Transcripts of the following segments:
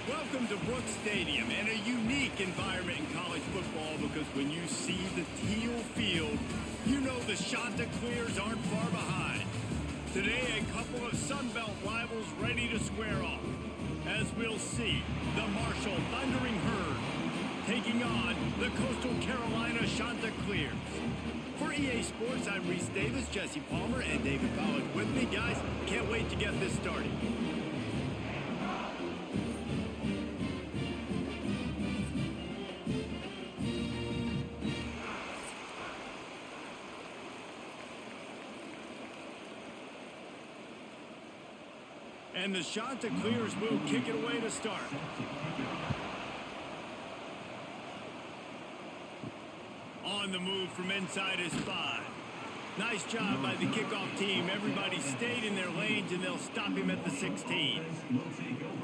Welcome to Brooks Stadium and a unique environment in college football because when you see the teal field, you know the Chanticleers aren't far behind. Today, a couple of Sun Belt rivals ready to square off. As we'll see, the Marshall Thundering Herd taking on the Coastal Carolina Chanticleers. For EA Sports, I'm Reese Davis, Jesse Palmer, and David Pollack with me. Guys, can't wait to get this started. And the Chanticleers will kick it away to start. On the move from inside is 5. Nice job by the kickoff team. Everybody stayed in their lanes, and they'll stop him at the 16.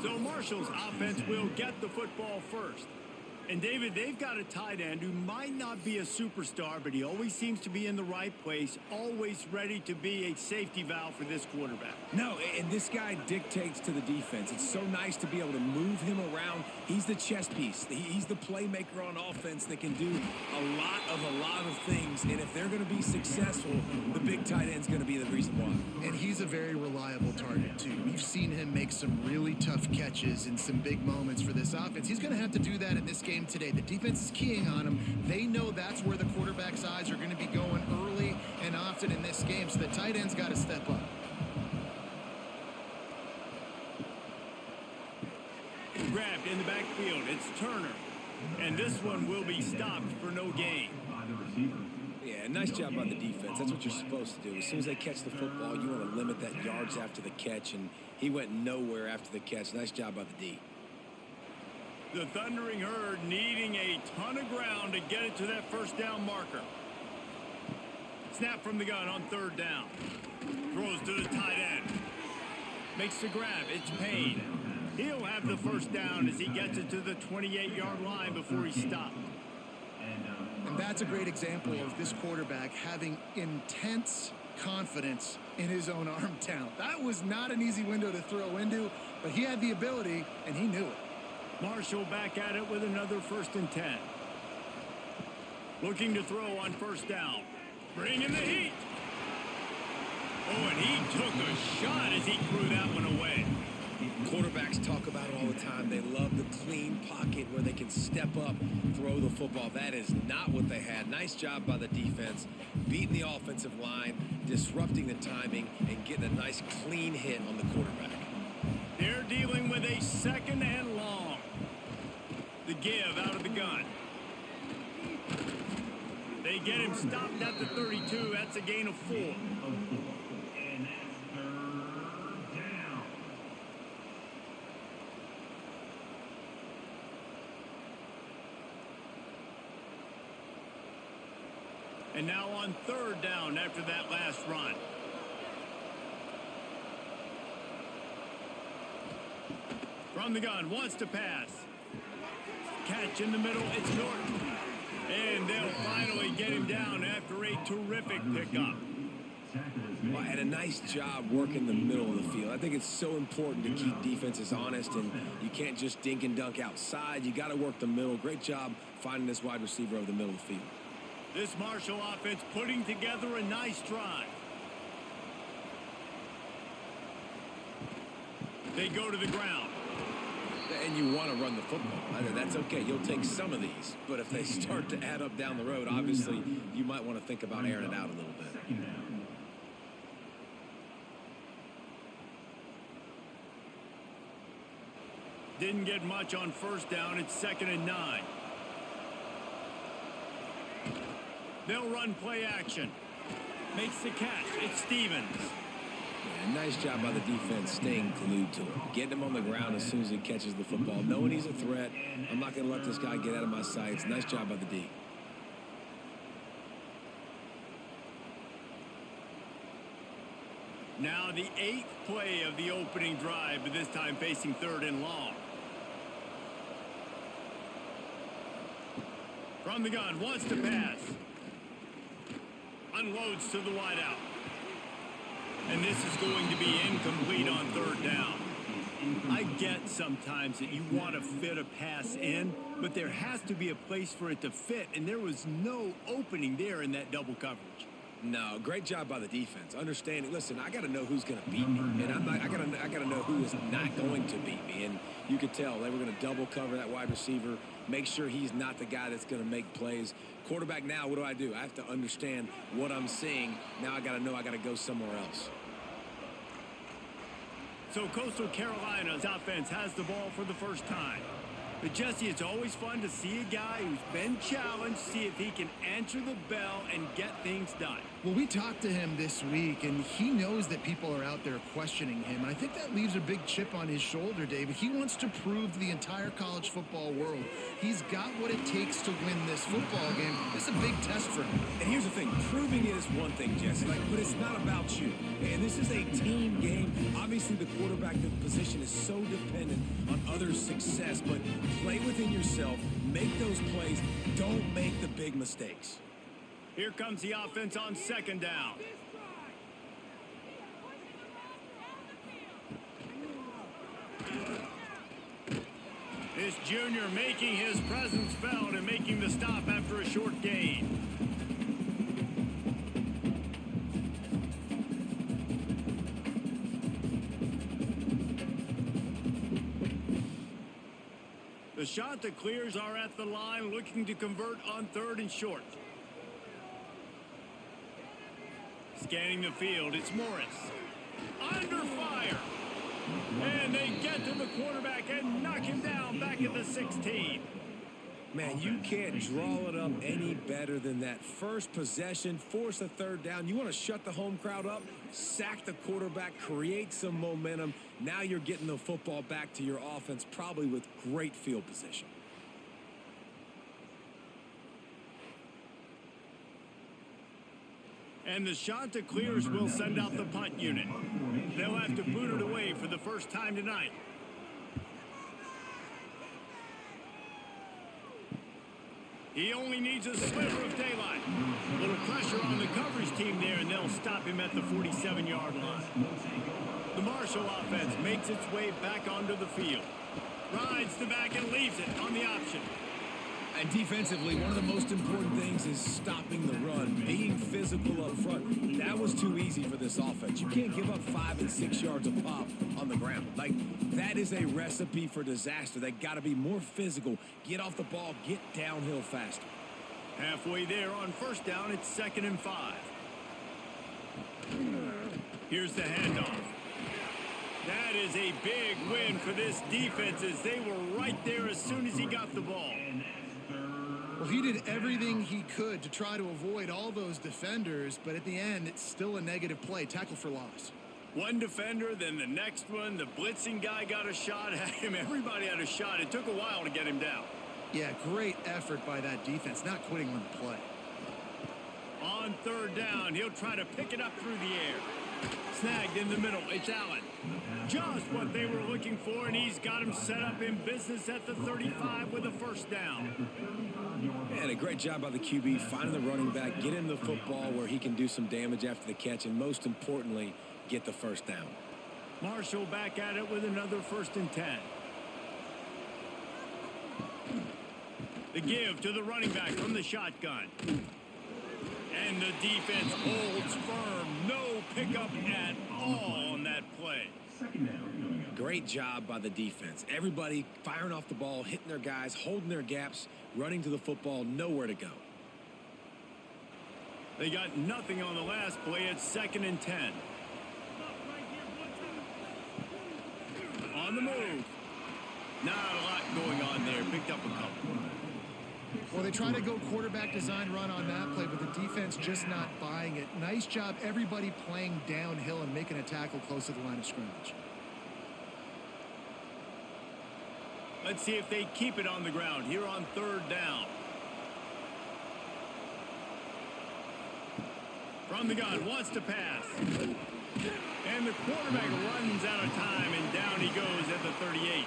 So Marshall's offense will get the football first. And, David, they've got a tight end who might not be a superstar, but he always seems to be in the right place, always ready to be a safety valve for this quarterback. No, and this guy dictates to the defense. It's so nice to be able to move him around. He's the chess piece. He's the playmaker on offense that can do a lot of things. And if they're going to be successful, the big tight end's going to be the reason why. And he's a very reliable target, too. We've seen him make some really tough catches in some big moments for this offense. He's going to have to do that in this game today. The defense is keying on him. They know that's where the quarterback's eyes are going to be going early and often in this game, so the tight end's got to step up. Grabbed in the backfield, it's Turner. And this one will be stopped for no gain. Yeah, nice job by the defense. That's what you're supposed to do. As soon as they catch the football, you want to limit that yards after the catch, and he went nowhere after the catch. Nice job by the D. The Thundering Herd needing a ton of ground to get it to that first down marker. Snap from the gun on third down. Throws to the tight end. Makes the grab. It's Payne. He'll have the first down as he gets it to the 28-yard line before he's stopped. And that's a great example of this quarterback having intense confidence in his own arm talent. That was not an easy window to throw into, but he had the ability, and he knew it. Marshall back at it with another 1st and 10. Looking to throw on first down. Bringing the heat. Oh, and he took a shot as he threw that one away. Quarterbacks talk about it all the time. They love the clean pocket where they can step up, throw the football. That is not what they had. Nice job by the defense, beating the offensive line, disrupting the timing, and getting a nice clean hit on the quarterback. They're dealing with a 2nd and long. The give out of the gun. They get him stopped at the 32. That's a gain of 4. And that's 3rd down. And now on 3rd down after that last run. From the gun, wants to pass. Catch in the middle, it's Norton. And they'll finally get him down after a terrific pickup. Well, and a nice job working the middle of the field. I think it's so important to keep defenses honest, and you can't just dink and dunk outside. You got to work the middle. Great job finding this wide receiver over the middle of the field. This Marshall offense putting together a nice drive. They go to the ground. And you want to run the football. That's okay. You'll take some of these. But if they start to add up down the road, obviously, you might want to think about airing it out a little bit. Didn't get much on first down. It's 2nd and 9. They'll run play action. Makes the catch. It's Stevens. Yeah, nice job by the defense staying glued to him. Getting him on the ground as soon as he catches the football. Knowing he's a threat. I'm not going to let this guy get out of my sights. Nice job by the D. Now the 8th play of the opening drive, but this time facing 3rd and long. From the gun, wants to pass. Unloads to the wideout. And this is going to be incomplete on 3rd down. I get sometimes that you want to fit a pass in, but there has to be a place for it to fit, and there was no opening there in that double coverage. No, great job by the defense. Understanding, listen, I got to know who's going to beat me, and I got to know who is not going to beat me. And you could tell they were going to double cover that wide receiver, make sure he's not the guy that's going to make plays. Quarterback now, what do? I have to understand what I'm seeing. Now I got to know I got to go somewhere else. So Coastal Carolina's offense has the ball for the first time. But, Jesse, it's always fun to see a guy who's been challenged, see if he can answer the bell and get things done. Well, we talked to him this week, and he knows that people are out there questioning him. And I think that leaves a big chip on his shoulder, David. He wants to prove to the entire college football world he's got what it takes to win this football game. It's a big test for him. And here's the thing. Proving it is one thing, Jesse, but it's not about you. And this is a team game. Obviously, the quarterback position is so dependent on others' success, but play within yourself, make those plays, don't make the big mistakes. Here comes the offense on second down. This junior making his presence felt and making the stop after a short gain. The Chanticleers are at the line looking to convert on 3rd and short. Scanning the field, it's Morris. Under fire. And they get to the quarterback and knock him down back at the 16. Man, you can't draw it up any better than that. First possession, force a 3rd down. You want to shut the home crowd up, sack the quarterback, create some momentum. Now you're getting the football back to your offense, probably with great field position. And the Chanticleers will send out the punt unit. They'll have to boot it away for the first time tonight. He only needs a sliver of daylight. A little pressure on the coverage team there, and they'll stop him at the 47-yard line. The Marshall offense makes its way back onto the field. Rides the back and leaves it on the option. And defensively, one of the most important things is stopping the run, being physical up front. That was too easy for this offense. You can't give up 5 and 6 yards a pop on the ground. That is a recipe for disaster. They got to be more physical, get off the ball, get downhill faster. Halfway there on 1st down, it's 2nd and 5. Here's the handoff. That is a big win for this defense as they were right there as soon as he got the ball. Well, he did everything he could to try to avoid all those defenders, but at the end, it's still a negative play. Tackle for loss. One defender, then the next one. The blitzing guy got a shot at him. Everybody had a shot. It took a while to get him down. Yeah, great effort by that defense, not quitting on the play. On 3rd down, he'll try to pick it up through the air. Snagged in the middle. It's Allen. Just what they were looking for, and he's got him set up in business at the 35 with a 1st down. And a great job by the QB, finding the running back, get him the football where he can do some damage after the catch, and most importantly, get the 1st down. Marshall back at it with another 1st and 10. The give to the running back from the shotgun. And the defense holds firm. No pickup at all on that play. Great job by the defense. Everybody firing off the ball, hitting their guys, holding their gaps, running to the football, nowhere to go. They got nothing on the last play. It's 2nd and 10. On the move. Not a lot going on there. Picked up a couple. Well, they try to go quarterback design run on that play, but the defense just not buying it. Nice job, everybody playing downhill and making a tackle close to the line of scrimmage. Let's see if they keep it on the ground here on 3rd down. From the gun, wants to pass. And the quarterback runs out of time, and down he goes at the 38.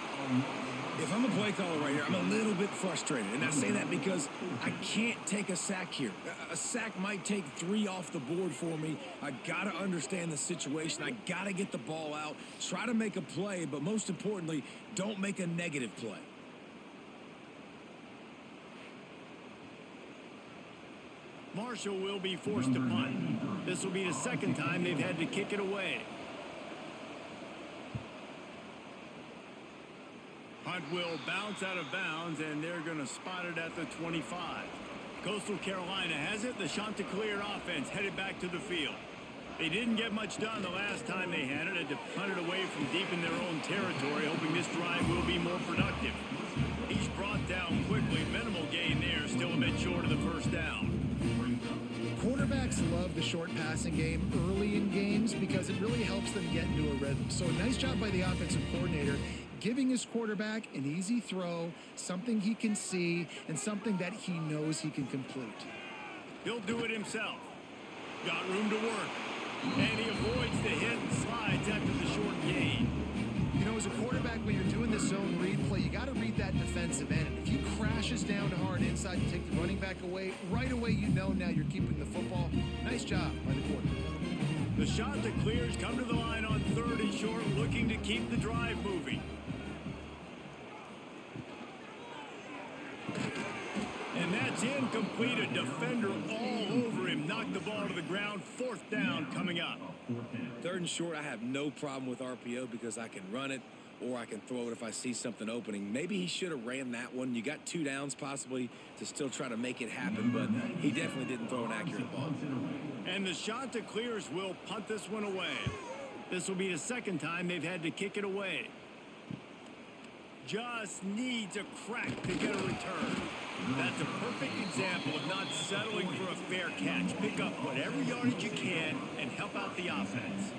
If I'm a play caller right here, I'm a little bit frustrated. And I say that because I can't take a sack here. A sack might take 3 off the board for me. I got to understand the situation. I got to get the ball out, try to make a play, but most importantly, don't make a negative play. Marshall will be forced to punt. This will be the second time they've had to kick it away. Punt will bounce out of bounds, and they're going to spot it at the 25. Coastal Carolina has it. The Chanticleer offense headed back to the field. They didn't get much done the last time they had it. Had to punt it away from deep in their own territory, hoping this drive will be more productive. He's brought down quickly. Minimal gain there, still a bit short of the first down. Quarterbacks love the short passing game early in games because it really helps them get into a rhythm. So a nice job by the offensive coordinator giving his quarterback an easy throw, something he can see, and something that he knows he can complete. He'll do it himself. Got room to work. And he avoids the hit and slides after the short gain. You know, as a quarterback, when you're doing this zone read play, you got to read that defensive end. If he crashes down hard inside to take the running back away, right away you know now you're keeping the football. Nice job by the quarterback. The Chanticleers come to the line on 3rd and short, looking to keep the drive moving. And that's incomplete. A defender all over him. Knocked the ball to the ground. 4th down coming up. 3rd and short, I have no problem with RPO because I can run it or I can throw it if I see something opening. Maybe he should have ran that one. You got 2 downs possibly to still try to make it happen, but he definitely didn't throw an accurate ball. And the Chanticleers will punt this one away. This will be the second time they've had to kick it away. Just needs a crack to get a return. That's a perfect example of not settling for a fair catch. Pick up whatever yardage you can and help out the offense.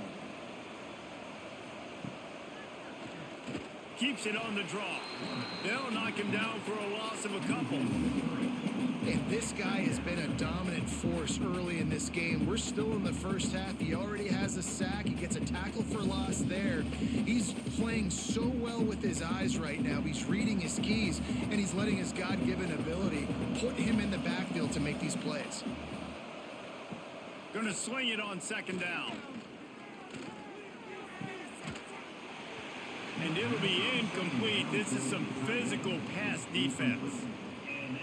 Keeps it on the draw. They'll knock him down for a loss of a couple. And this guy has been a dominant force early in this game. We're still in the first half. He already has a sack. He gets a tackle for loss there. He's playing so well with his eyes right now. He's reading his keys, and he's letting his God-given ability put him in the backfield to make these plays. Gonna sling it on 2nd down. And it'll be incomplete. This is some physical pass defense.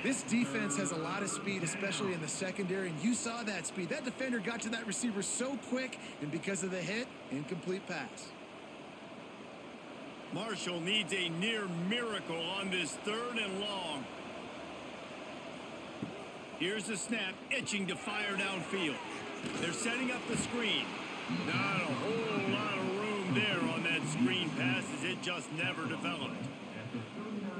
This defense has a lot of speed, especially in the secondary, and you saw that speed. That defender got to that receiver so quick, and because of the hit, incomplete pass. Marshall needs a near miracle on this 3rd and long. Here's the snap, itching to fire downfield. They're setting up the screen. Not a whole lot of room there on that screen pass as it just never developed.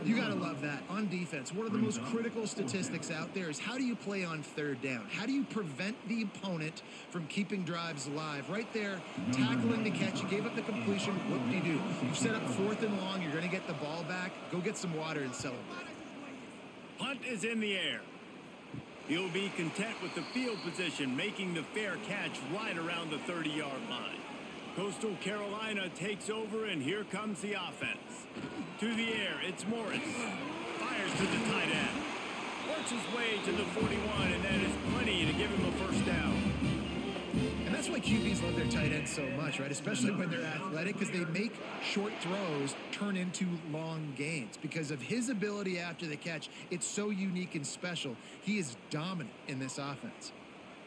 You got to love that. On defense, one of the most critical statistics out there is how do you play on 3rd down? How do you prevent the opponent from keeping drives alive? Right there, tackling the catch. You gave up the completion. Whoop-de-doo. You've set up 4th and long. You're going to get the ball back. Go get some water and celebrate. Punt is in the air. He'll be content with the field position, making the fair catch right around the 30-yard line. Coastal Carolina takes over, and here comes the offense. To the air, it's Morris. Fires to the tight end. Works his way to the 41, and that is plenty to give him a 1st down. And that's why QBs love their tight ends so much, right? Especially when they're athletic, because they make short throws turn into long gains. Because of his ability after the catch, it's so unique and special. He is dominant in this offense.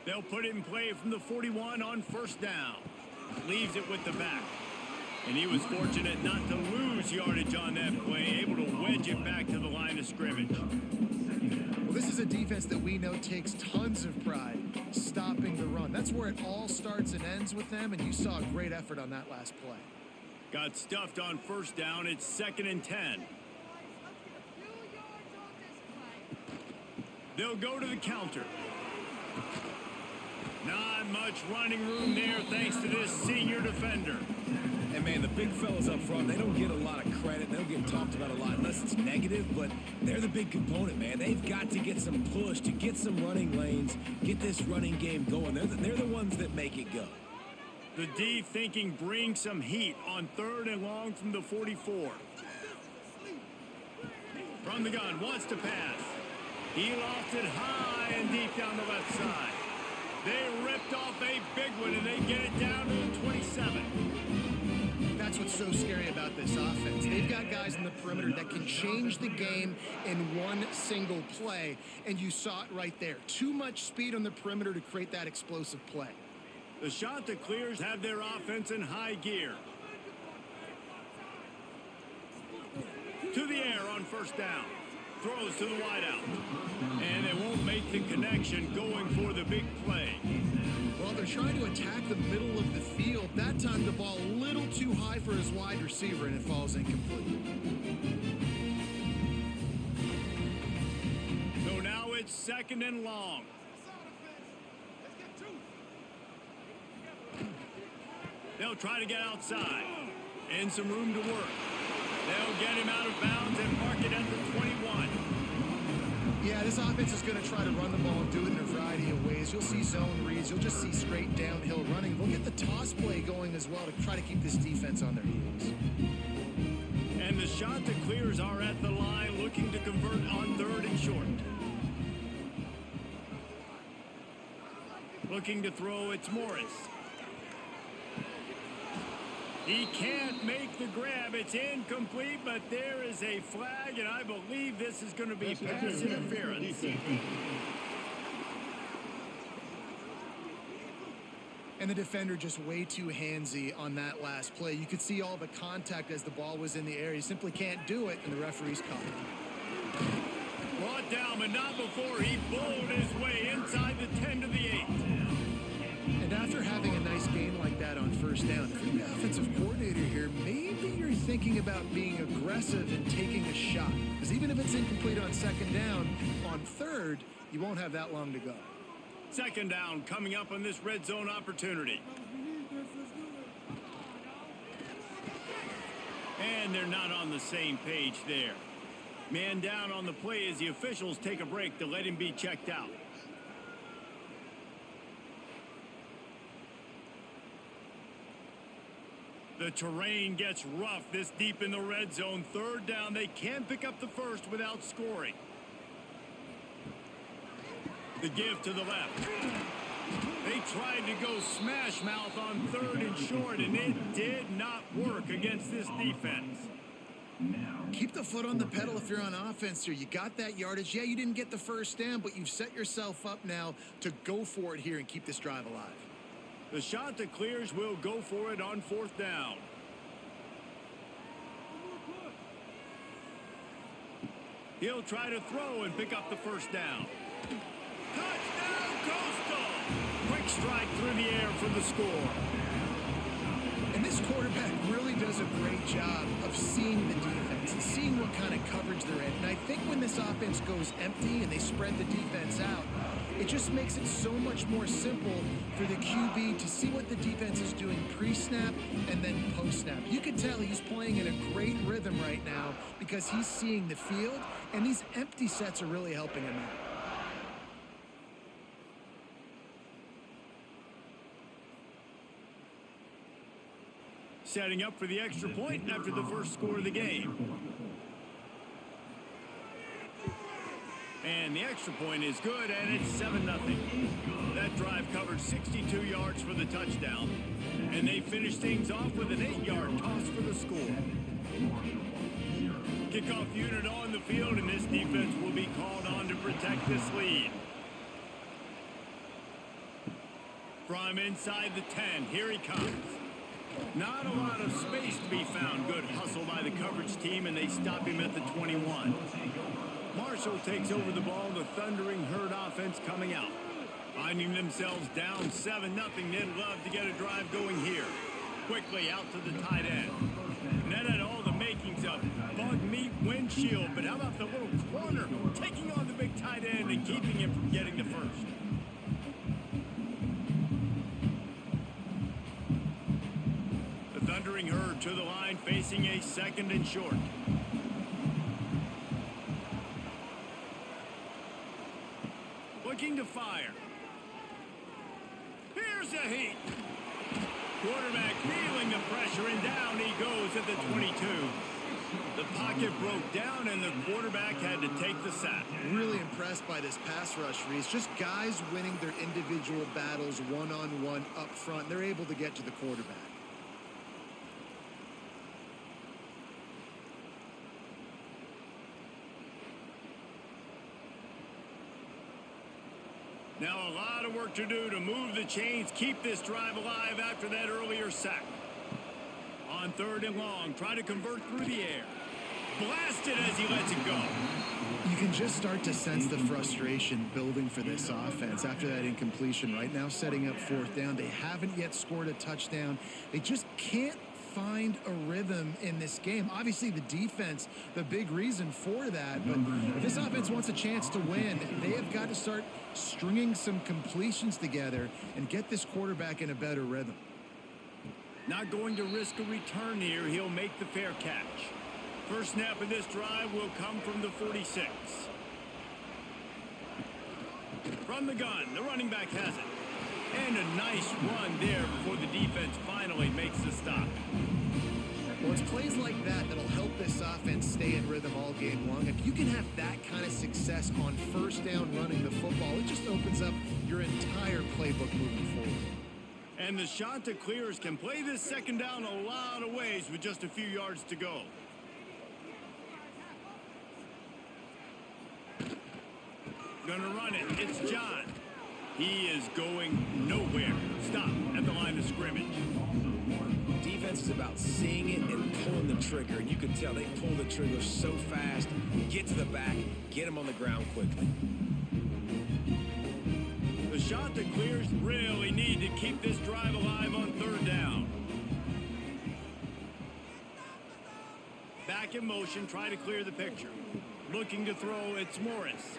They'll put it in play from the 41 on 1st down. Leaves it with the back. And he was fortunate not to lose yardage on that play, able to wedge it back to the line of scrimmage. Well, this is a defense that we know takes tons of pride stopping the run. That's where it all starts and ends with them, and you saw a great effort on that last play. Got stuffed on 1st down. It's 2nd and 10. They'll go to the counter. Not much running room there thanks to this senior defender. And, man, the big fellas up front, they don't get a lot of credit. They don't get talked about a lot unless it's negative, but they're the big component, man. They've got to get some push, to get some running lanes, get this running game going. They're the ones that make it go. The D thinking bring some heat on 3rd and long from the 44. From the gun, wants to pass. He lost it high and deep down the left side. They ripped off a big one, and they get it down to the 27. That's what's so scary about this offense. They've got guys in the perimeter that can change the game in one single play, and you saw it right there. Too much speed on the perimeter to create that explosive play. The Chanticleers have their offense in high gear. To the air on first down. Throws to the wideout. And they won't make the connection going for the big play. Well, they're trying to attack the middle of the field. That time the ball a little too high for his wide receiver, and it falls incomplete. So now it's 2nd and long. They'll try to get outside. And some room to work. They'll get him out of bounds and mark it at the 21. Yeah, this offense is going to try to run the ball and do it in a variety of ways. You'll see zone reads. You'll just see straight downhill running. They'll get the toss play going as well to try to keep this defense on their heels. And the Chanticleers are at the line looking to convert on 3rd and short. Looking to throw, it's Morris. He can't make the grab. It's incomplete, but there is a flag, and I believe this is going to be pass interference. And the defender just way too handsy on that last play. You could see all the contact as the ball was in the air. He simply can't do it, and the referee's caught it. Brought down, but not before he bowled his way inside the 10 to the 8. And after having a nice game like that on first down, if you're the offensive coordinator here, maybe you're thinking about being aggressive and taking a shot. Because even if it's incomplete on 2nd down, on 3rd, you won't have that long to go. 2nd down coming up on this red zone opportunity. And they're not on the same page there. Man down on the play as the officials take a break to let him be checked out. The terrain gets rough this deep in the red zone. 3rd down, they can't pick up the first without scoring. The give to the left. They tried to go smash mouth on 3rd and short, and it did not work against this defense. Keep the foot on the pedal if you're on offense here. You got that yardage. Yeah, you didn't get the first down, but you've set yourself up now to go for it here and keep this drive alive. The Chanticleers will go for it on 4th down. He'll try to throw and pick up the first down. Touchdown, Coastal! Quick strike through the air for the score. And this quarterback really does a great job of seeing the defense and seeing what kind of coverage they're in. And I think when this offense goes empty and they spread the defense out, it just makes it so much more simple for the QB to see what the defense is doing pre-snap and then post-snap. You can tell he's playing in a great rhythm right now because he's seeing the field, and these empty sets are really helping him out. Setting up for the extra point after the first score of the game. And the extra point is good, and it's 7-0. That drive covered 62 yards for the touchdown. And they finished things off with an 8-yard toss for the score. Kickoff unit on the field, and this defense will be called on to protect this lead. From inside the 10, here he comes. Not a lot of space to be found. Good hustle by the coverage team, and they stop him at the 21. Marshall takes over the ball. The Thundering Herd offense coming out. Finding themselves down 7-0. They'd love to get a drive going here. Quickly out to the tight end. And that had all the makings of bug meat windshield. But how about the little corner taking on the big tight end and keeping him from getting the first? The Thundering Herd to the line, facing a 2nd and short. Looking to fire. Here's a heat. Quarterback feeling the pressure, and down he goes at the 22. The pocket broke down, and the quarterback had to take the sack. Really impressed by this pass rush, Reese. Just guys winning their individual battles one-on-one up front. They're able to get to the quarterback. Now a lot of work to do to move the chains, keep this drive alive after that earlier sack. On 3rd and long, try to convert through the air. Blasted as he lets it go. You can just start to sense the frustration building for this offense after that incompletion. Right now setting up 4th down. They haven't yet scored a touchdown. They just can't find a rhythm in this game. Obviously the defense, the big reason for that, but if this offense wants a chance to win, they have got to start stringing some completions together and get this quarterback in a better rhythm. Not going to risk a return here. He'll make the fair catch. First snap of this drive will come from the 46. From the gun, the running back has it. And a nice run there before the defense finally makes the stop. Well, it's plays like that that'll help this offense stay in rhythm all game long. If you can have that kind of success on 1st down running the football, it just opens up your entire playbook moving forward. And the Chanticleers can play this 2nd down a lot of ways with just a few yards to go. Gonna run it. It's John. He is going nowhere. Stop at the line of scrimmage. Defense is about seeing it and pulling the trigger. And you can tell they pull the trigger so fast, get to the back, get him on the ground quickly. The Chanticleers really need to keep this drive alive on 3rd down. Back in motion, try to clear the picture. Looking to throw, it's Morris.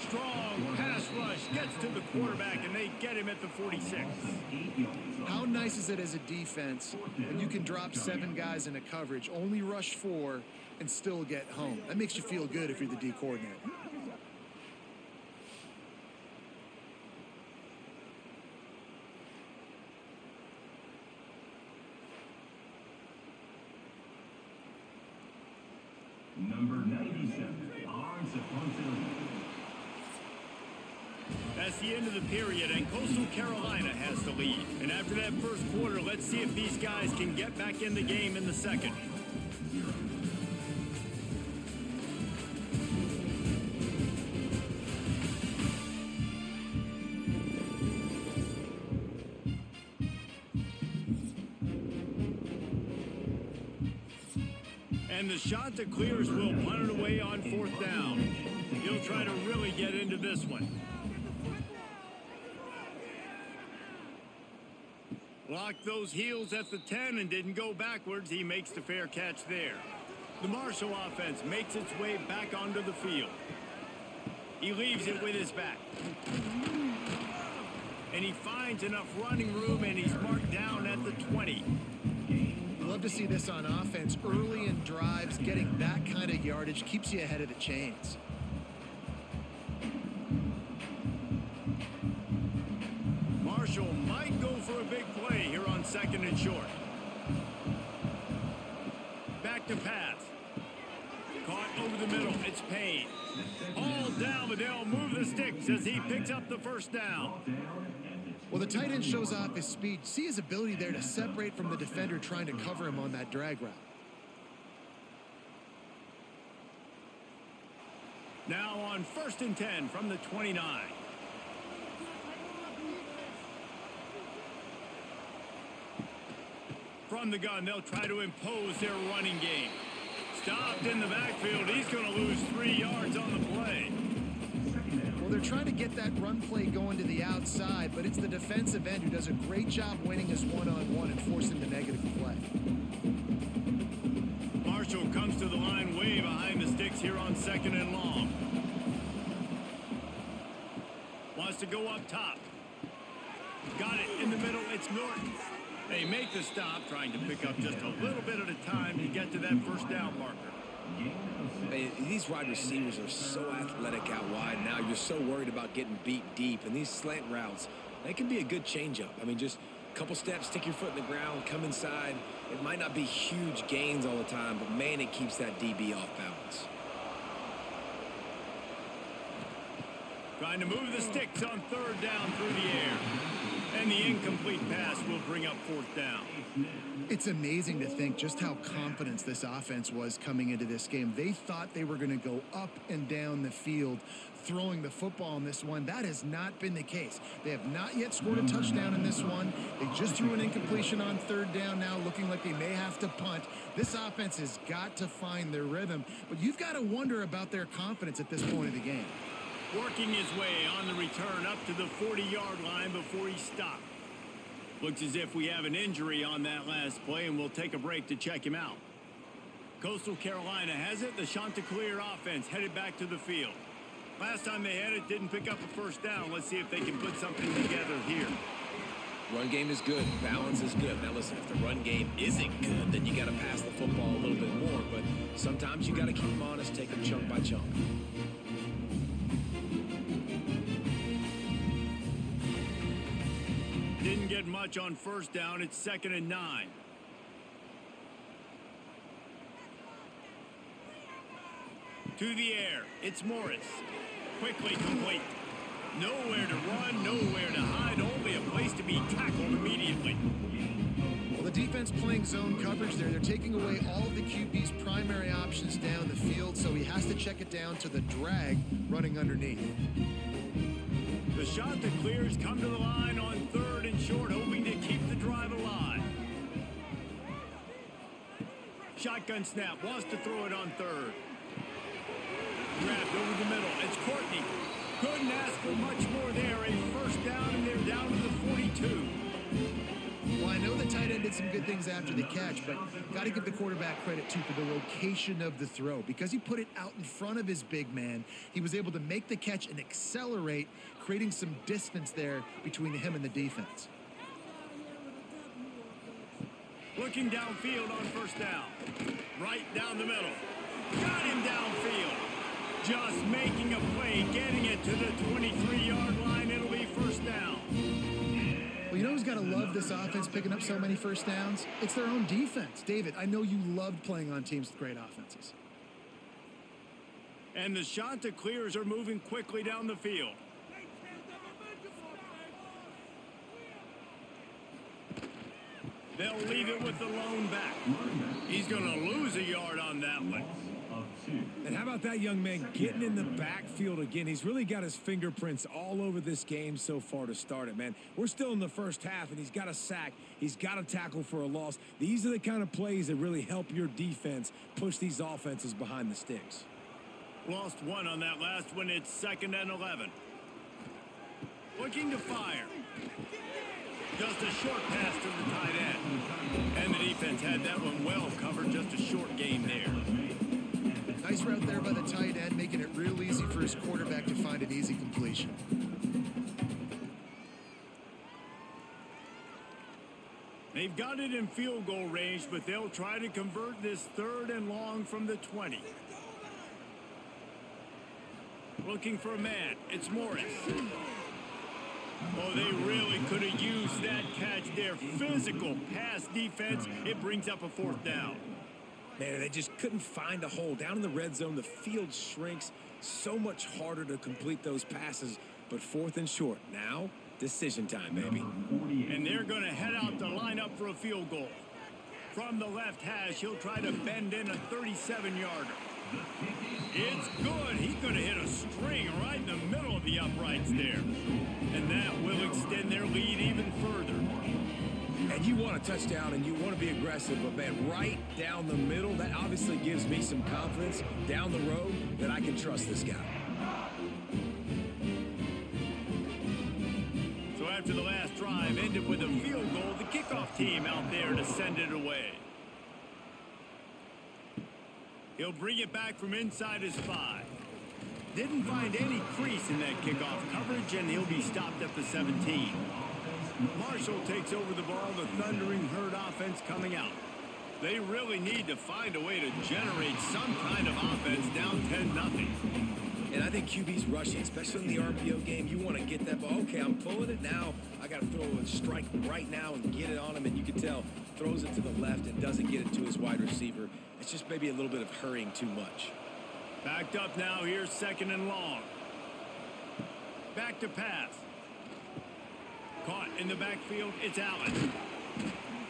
Strong pass rush, gets to the quarterback, and they get him at the 46. How nice is it as a defense when you can drop 7 guys in a coverage, only rush 4, and still get home? That makes you feel good if you're the D coordinator. Number 97, Saponte. That's the end of the period, and Coastal Carolina has the lead. And after that first quarter, let's see if these guys can get back in the game in the 2nd. And the Chanticleers will punt it away on 4th down. He'll try to really get into this one. Locked those heels at the 10 and didn't go backwards. He makes the fair catch there. The Marshall offense makes its way back onto the field. He leaves it with his back. And he finds enough running room, and he's marked down at the 20. Love to see this on offense. Early in drives, getting that kind of yardage keeps you ahead of the chains. Marshall might go for a big play here on 2nd and short. Back to pass. Caught over the middle. It's Payne. All down, but they'll move the sticks as he picks up the 1st down. Well, the tight end shows off his speed. See his ability there to separate from the defender trying to cover him on that drag route. Now on 1st and 10 from the 29. From the gun, they'll try to impose their running game. Stopped in the backfield. He's going to lose 3 yards on the play. Well, they're trying to get that run play going to the outside, but it's the defensive end who does a great job winning his one-on-one and forcing the negative play. Marshall comes to the line way behind the sticks here on 2nd and long. Wants to go up top. Got it in the middle. It's Norton. They make the stop, trying to pick up just a little bit at a time to get to that 1st down marker. These wide receivers are so athletic out wide now. You're so worried about getting beat deep. And these slant routes, they can be a good changeup. I mean, just Couple steps, stick your foot in the ground, come inside. It might not be huge gains all the time, but man, it keeps that DB off balance. Trying to move the sticks on third down through the air. And the incomplete pass will bring up fourth down. It's amazing to think just how confident this offense was coming into this game. They thought they were going to go up and down the field throwing the football in this one. That has not been the case. They have not yet scored a touchdown in this one. They just threw an incompletion on third down now, looking like they may have to punt. This offense has got to find their rhythm, but you've got to wonder about their confidence at this point of the game. Working his way on the return up to the 40-yard line before he stopped. Looks as if we have an injury on that last play, and we'll take a break to check him out. Coastal Carolina has it. The Chanticleer offense headed back to the field. Last time they had it, didn't pick up a first down. Let's see if they can put something together here. Run game is good. Balance is good. Now listen, if the run game isn't good, then you got to pass the football a little bit more. But sometimes you got to keep them honest, take them chunk by chunk. Didn't get much on first down. It's 2nd and 9. To the air. It's Morris. Quickly complete. Nowhere to run, nowhere to hide. Only a place to be tackled immediately. Well, the defense playing zone coverage there. They're taking away all of the QB's primary options down the field, so he has to check it down to the drag running underneath. The Chanticleers come to the line on 3rd and short, hoping to keep the drive alive. Shotgun snap, wants to throw it on 3rd. Grabbed over the middle, it's Courtney. Couldn't ask for much more there. A first down, and they're down to the 42. Well, I know the tight end did some good things after the catch, but got to give the quarterback credit, too, for the location of the throw. Because he put it out in front of his big man, he was able to make the catch and accelerate, creating some distance there between him and the defense. Looking downfield on first down. Right down the middle. Got him downfield. Just making a play, getting it to the 23-yard line. It'll be first down. Well, you know who's got to love this offense picking up so many first downs? It's their own defense. David, I know you loved playing on teams with great offenses. And the Chanticleers are moving quickly down the field. They'll leave it with the lone back. He's going to lose a yard on that one. And how about that young man getting in the backfield again? He's really got his fingerprints all over this game so far to start it, man. We're still in the first half, and he's got a sack. He's got a tackle for a loss. These are the kind of plays that really help your defense push these offenses behind the sticks. Lost one on that last one. It's 2nd and 11. Looking to fire. Just a short pass to the tight end. And the defense had that one well covered. Just a short gain there. Nice route there by the tight end, making it real easy for his quarterback to find an easy completion. They've got it in field goal range, but they'll try to convert this 3rd and long from the 20. Looking for a man. It's Morris. Oh, they really could have used that catch there. Physical pass defense. It brings up a 4th down. Man, they just couldn't find a hole. Down in the red zone, the field shrinks. So much harder to complete those passes. But 4th and short. Now, decision time, baby. And they're going to head out to line up for a field goal. From the left hash, he'll try to bend in a 37-yarder. It's good. He could have hit a string right in the middle of the uprights there. And that will extend their lead even further. And you want a touchdown and you want to be aggressive, but man, right down the middle, that obviously gives me some confidence down the road that I can trust this guy. So after the last drive ended with a field goal, the kickoff team out there to send it away. He'll bring it back from inside his 5. Didn't find any crease in that kickoff coverage, and he'll be stopped at the 17. Marshall takes over the ball, the Thundering Herd offense coming out. They really need to find a way to generate some kind of offense down 10-0. And I think QB's rushing, especially in the RPO game. You want to get that ball. Okay, I'm pulling it now. I got to throw a strike right now and get it on him. And you can tell, throws it to the left and doesn't get it to his wide receiver. It's just maybe a little bit of hurrying too much. Backed up now. Here's 2nd and long. Back to pass. Caught in the backfield. It's Allen.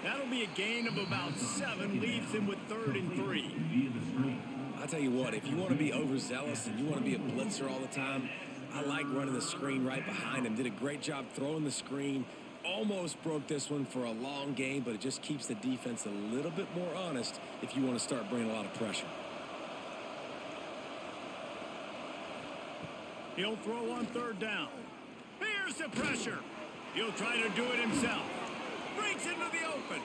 That'll be a gain of about 7. Leaves him with 3rd and 3. I'll tell you what, if you want to be overzealous and you want to be a blitzer all the time, I like running the screen right behind him. Did a great job throwing the screen. Almost broke this one for a long game, but it just keeps the defense a little bit more honest if you want to start bringing a lot of pressure. He'll throw on 3rd down. Here's the pressure. He'll try to do it himself. Breaks into the open.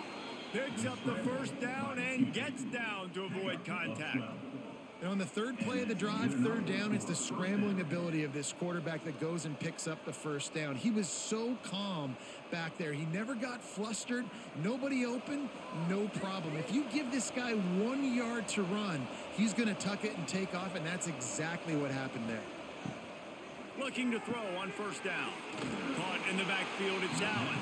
Picks up the 1st down and gets down to avoid contact. And on the 3rd play of the drive, 3rd down, it's the scrambling ability of this quarterback that goes and picks up the 1st down. He was so calm back there. He never got flustered. Nobody open, no problem. If you give this guy 1 yard to run, he's going to tuck it and take off, and that's exactly what happened there. Looking to throw on 1st down. Caught in the backfield, it's Allen.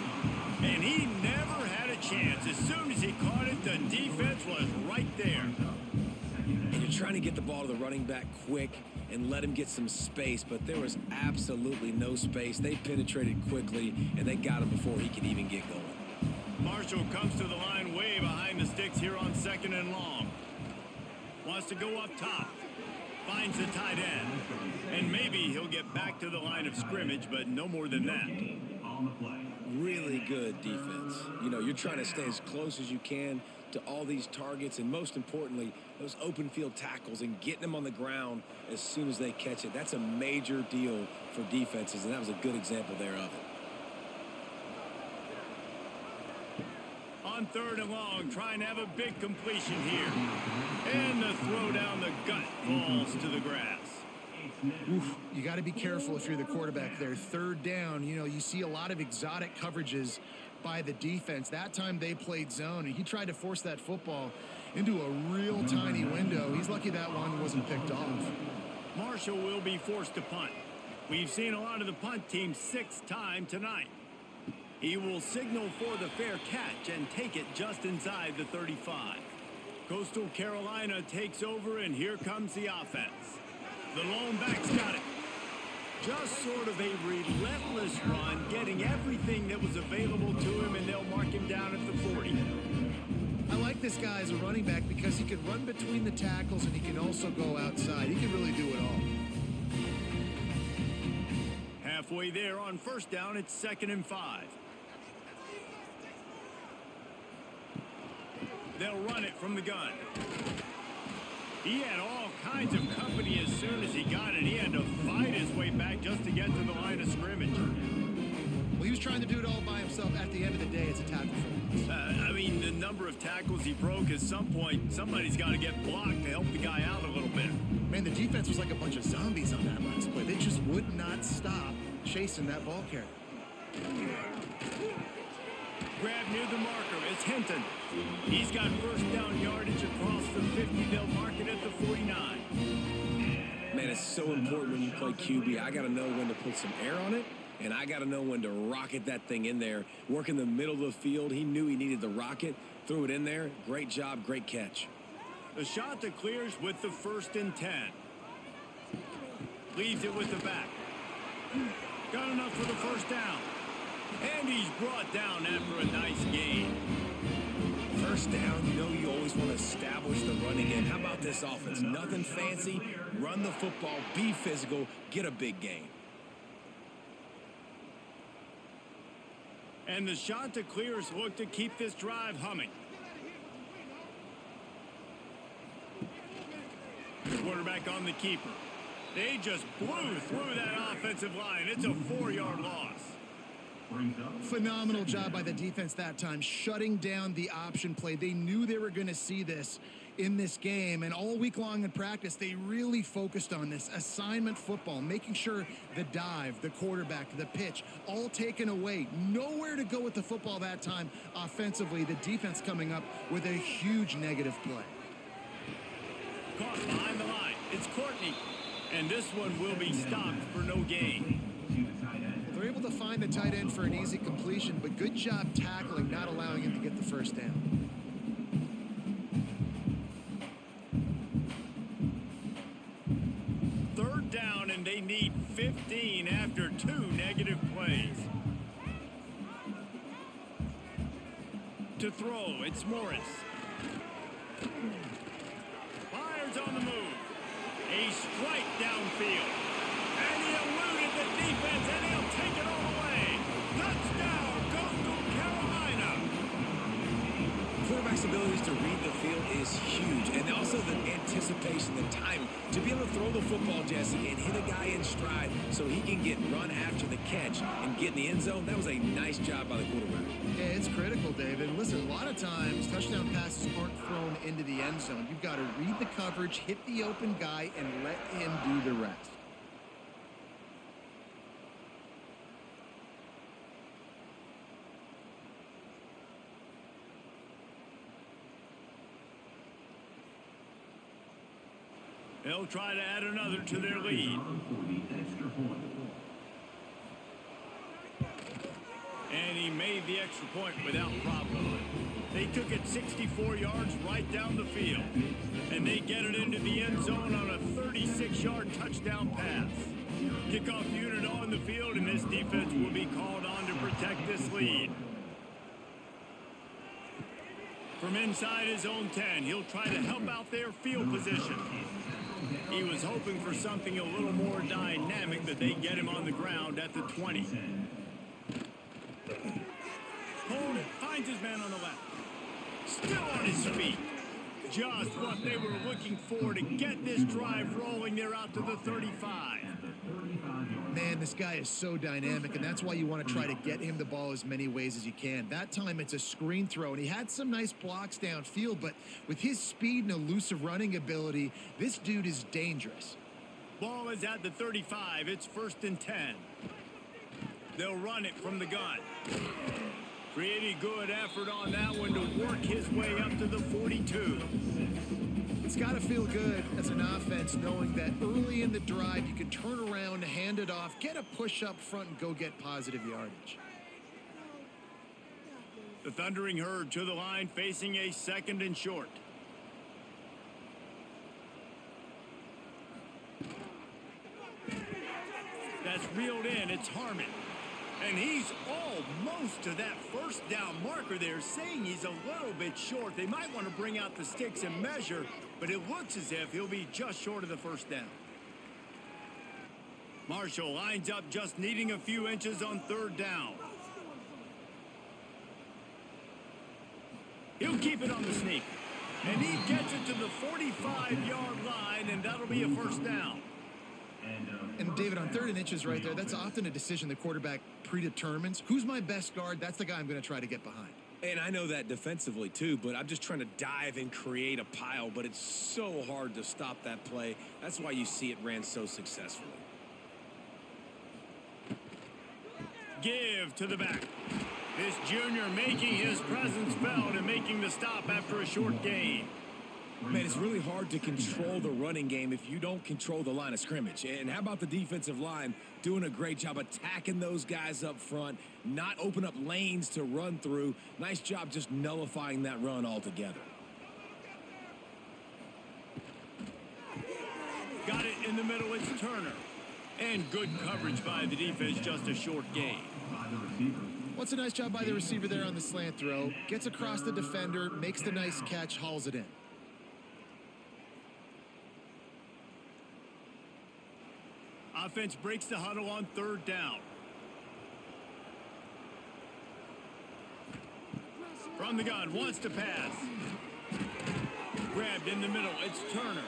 And he never had a chance. As soon as he caught it, the defense was right there. And you're trying to get the ball to the running back quick and let him get some space, but there was absolutely no space. They penetrated quickly, and they got him before he could even get going. Marshall comes to the line way behind the sticks here on 2nd and long. Wants to go up top. Finds the tight end. And maybe he'll get back to the line of scrimmage, but no more than that. Really good defense. You know, you're trying to stay as close as you can to all these targets, and most importantly, those open field tackles and getting them on the ground as soon as they catch it. That's a major deal for defenses, and that was a good example there of it. On 3rd and long, trying to have a big completion here. And the throw down the gut falls to the grass. Oof, you got to be careful if you're the quarterback there. 3rd down, you know, you see a lot of exotic coverages by the defense. That time they played zone, and he tried to force that football into a real tiny window. He's lucky that one wasn't picked off. Marshall will be forced to punt. We've seen a lot of the punt team 6th time tonight. He will signal for the fair catch and take it just inside the 35. Coastal Carolina takes over, and here comes the offense. The lone back's got it. Just sort of a relentless run, getting everything that was available to him, and they'll mark him down at the 40. I like this guy as a running back because he can run between the tackles and he can also go outside. He can really do it all. Halfway there on 1st down, it's 2nd and 5. They'll run it from the gun. He had all kinds of company as soon as he got it. He had to fight his way back just to get to the line of scrimmage. Well, he was trying to do it all by himself. At the end of the day, it's a tackle for him. I mean, the number of tackles he broke, at some point, somebody's got to get blocked to help the guy out a little bit. Man, the defense was like a bunch of zombies on that last play. They just would not stop chasing that ball carrier. Grab near the marker. It's Hinton. He's got 1st down yardage across the 50. They'll mark it at the 49. Man, it's so important when you play QB. I got to know when to put some air on it, and I got to know when to rocket that thing in there. Work in the middle of the field. He knew he needed the rocket. Threw it in there. Great job. Great catch. The Chanticleers with the 1st and 10. Leaves it with the back. Got enough for the 1st down. And he's brought down after a nice gain. 1st down, you know you always want to establish the running game. How about this offense? Nothing fancy. Run the football, be physical, get a big gain. And the Chanticleers look to keep this drive humming. Quarterback on the keeper. They just blew through that offensive line. It's a 4-yard loss. Phenomenal job by the defense that time, shutting down the option play. They knew they were going to see this in this game, and all week long in practice, they really focused on this assignment football, making sure the dive, the quarterback, the pitch, all taken away. Nowhere to go with the football that time offensively. The defense coming up with a huge negative play. Caught behind the line. It's Courtney. And this one will be stopped for no gain. Well, they're able to find the tight end for an easy completion, but good job tackling, not allowing him to get the first down. Third down, and they need 15 after 2 negative plays. To throw, it's Morris. Fires on the move. A strike downfield. And he eluded the defense, and he'll take it all the way. Touchdown, Coastal Carolina. Quarterback's abilities to read the field is huge, and also the anticipation, the time to be able to throw the football, Jesse, and hit a guy in stride so he can get run after the catch and get in the end zone. That was a nice job by the quarterback. Yeah, it's critical, David. Listen, a lot of times touchdown passes aren't thrown into the end zone. You've got to read the coverage, hit the open guy, and let him do the rest. They'll try to add another to their lead. And he made the extra point without problem. They took it 64 yards right down the field. And they get it into the end zone on a 36-yard touchdown pass. Kickoff unit on the field, and this defense will be called on to protect this lead. From inside his own 10, he'll try to help out their field position. He was hoping for something a little more dynamic, but they get him on the ground at the 20. Hold it, finds his man on the left. Still on his feet. Just what they were looking for to get this drive rolling. They're out to the 35. Man, this guy is so dynamic, and that's why you want to try to get him the ball as many ways as you can. That time, it's a screen throw, and he had some nice blocks downfield, but with his speed and elusive running ability, this dude is dangerous. Ball is at the 35. It's 1st and 10. They'll run it from the gun. Pretty good effort on that one to work his way up to the 42. It's got to feel good as an offense knowing that early in the drive you can turn around, hand it off, get a push up front, and go get positive yardage. The Thundering Herd to the line, facing a 2nd and short. That's reeled in. It's Harmon. And he's almost to that first down marker there, saying he's a little bit short. They might want to bring out the sticks and measure, but it looks as if he'll be just short of the first down. Marshall lines up, just needing a few inches on 3rd down. He'll keep it on the sneak. And he gets it to the 45-yard line, and that'll be a 1st down. And David, on 3rd and inches right there, that's often a decision the quarterback predetermines. Who's my best guard? That's the guy I'm going to try to get behind. And I know that defensively, too, but I'm just trying to dive and create a pile, but it's so hard to stop that play. That's why you see it ran so successfully. Give to the back. This junior making his presence felt and making the stop after a short gain. Man, it's really hard to control the running game if you don't control the line of scrimmage. And how about the defensive line doing a great job attacking those guys up front, not open up lanes to run through. Nice job just nullifying that run altogether. Got it in the middle, it's Turner. And good coverage by the defense, just a short gain. What's a nice job by the receiver there on the slant throw. Gets across the defender, makes the nice catch, hauls it in. Offense breaks the huddle on 3rd down. From the gun, wants to pass. Grabbed in the middle, it's Turner.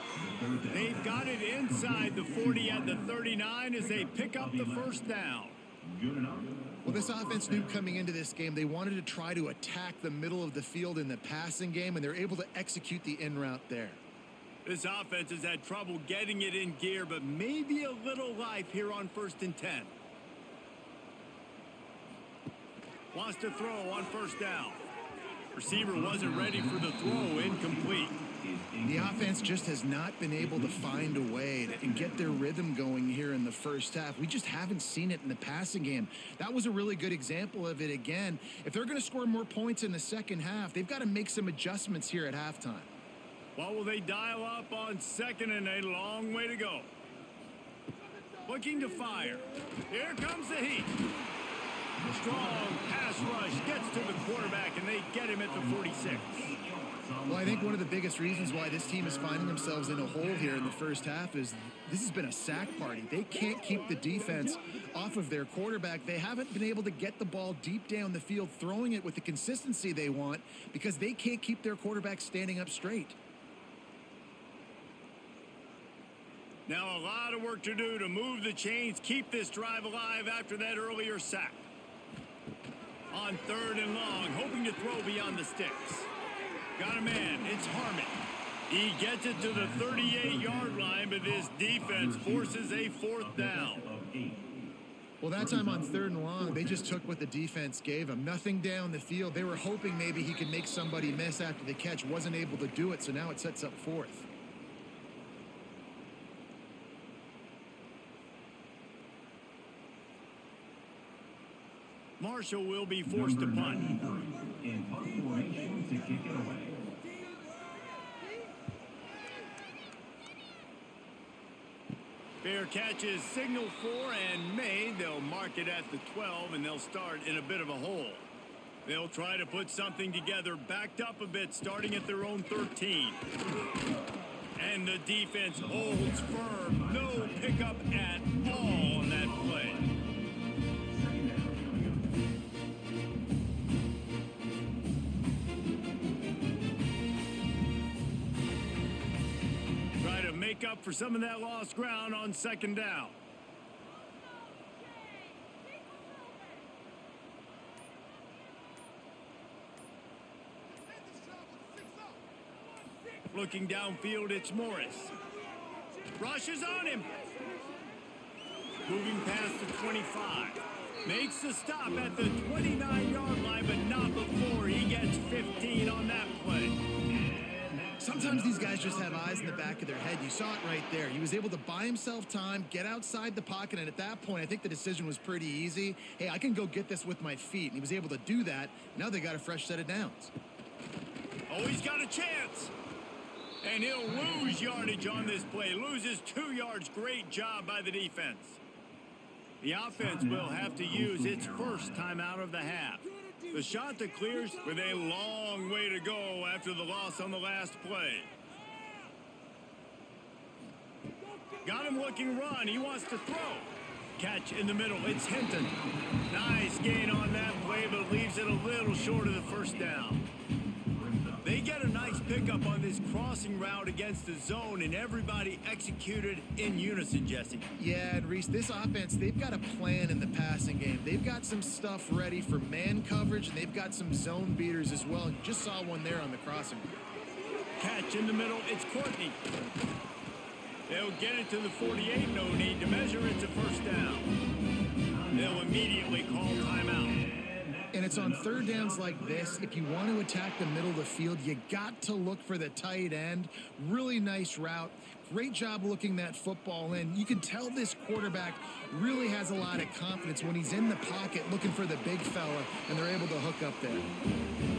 They've got it inside the 40 at the 39 as they pick up the 1st down. Well, this offense knew coming into this game they wanted to try to attack the middle of the field in the passing game, and they're able to execute the in route there. This offense has had trouble getting it in gear, but maybe a little life here on 1st and 10. Wants to throw on 1st down. Receiver wasn't ready for the throw, incomplete. The offense just has not been able to find a way to get their rhythm going here in the first half. We just haven't seen it in the passing game. That was a really good example of it again. If they're going to score more points in the second half, they've got to make some adjustments here at halftime. What will they dial up on second and a long way to go? Looking to fire. Here comes the heat. Strong pass rush gets to the quarterback, and they get him at the 46. Well, I think one of the biggest reasons why this team is finding themselves in a hole here in the first half is this has been a sack party. They can't keep the defense off of their quarterback. They haven't been able to get the ball deep down the field, throwing it with the consistency they want because they can't keep their quarterback standing up straight. Now a lot of work to do to move the chains, keep this drive alive after that earlier sack. On third and long, hoping to throw beyond the sticks. Got a man, it's Harmon. He gets it to the 38-yard line, but this defense forces a fourth down. Well, that time on third and long, they just took what the defense gave them. Nothing down the field. They were hoping maybe he could make somebody miss after the catch. Wasn't able to do it, so now it sets up fourth. Marshall will be forced to punt. In punt formation to kick it away. Fair catch is signaled for and made. They'll mark it at the 12, and they'll start in a bit of a hole. They'll try to put something together, backed up a bit, starting at their own 13. And the defense holds firm. No pickup at all on that play. Make up for some of that lost ground on second down. Looking downfield, it's Morris. Rushes on him. Moving past the 25. Makes the stop at the 29-yard line, but not before he gets 15 on that play. Sometimes these guys just have eyes in the back of their head. You saw it right there. He was able to buy himself time, get outside the pocket, and at that point, I think the decision was pretty easy. Hey, I can go get this with my feet. And he was able to do that. Now they got a fresh set of downs. Oh, he's got a chance. And he'll lose yardage on this play. Loses 2 yards. Great job by the defense. The offense will have to use its first time out of the half. The Chanticleers with a long way to go after the loss on the last play. Got him looking run. He wants to throw. Catch in the middle. It's Hinton. Nice gain on that play, but leaves it a little short of the first down. They get a nice pickup on this crossing route against the zone, and everybody executed in unison, Jesse. Yeah, and Reese, this offense, they've got a plan in the passing game. They've got some stuff ready for man coverage, and they've got some zone beaters as well. And you just saw one there on the crossing route. Catch in the middle. It's Courtney. They'll get it to the 48. No need to measure. It's a first down. They'll immediately call timeout. And it's on third downs like this. If you want to attack the middle of the field, you got to look for the tight end. Really nice route. Great job looking that football in. You can tell this quarterback really has a lot of confidence when he's in the pocket looking for the big fella, and they're able to hook up there.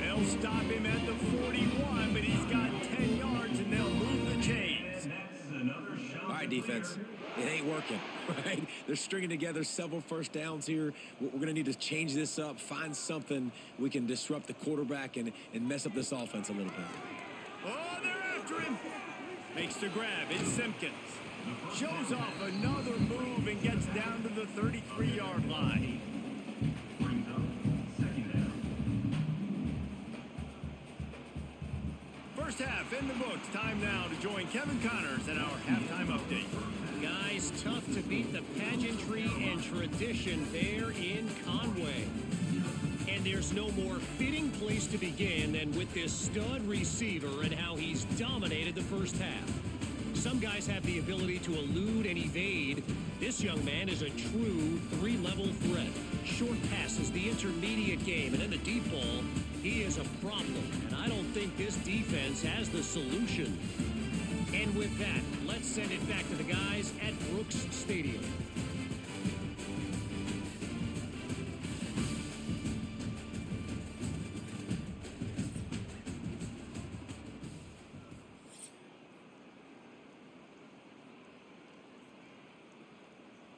They'll stop him at the 41, but he's got 10 yards, and they'll move the chains. All right, defense. It ain't working, right? They're stringing together several first downs here. We're going to need to change this up, find something we can disrupt the quarterback and mess up this offense a little bit. Oh, they're after him. Makes the grab. It's Simpkins. Shows off another move and gets down to the 33-yard line. First half in the books. Time now to join Kevin Connors in our halftime update. Guys, tough to beat the pageantry and tradition there in Conway. And there's no more fitting place to begin than with this stud receiver and how he's dominated the first half. Some guys have the ability to elude and evade. This young man is a true three-level threat. Short passes, the intermediate game, and then the deep ball. He is a problem, and I don't think this defense has the solution. And with that, let's send it back to the guys at Brooks Stadium.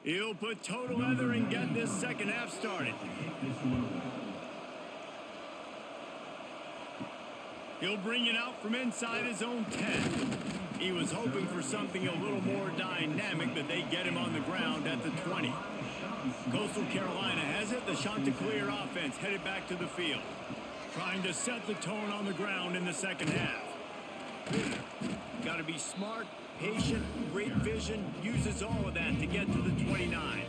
He'll put total leather and get this second half started. He'll bring it out from inside his own 10. He was hoping for something a little more dynamic, but they get him on the ground at the 20. Coastal Carolina has it. The Chanticleer offense headed back to the field, trying to set the tone on the ground in the second half. Got to be smart, patient, great vision, uses all of that to get to the 29.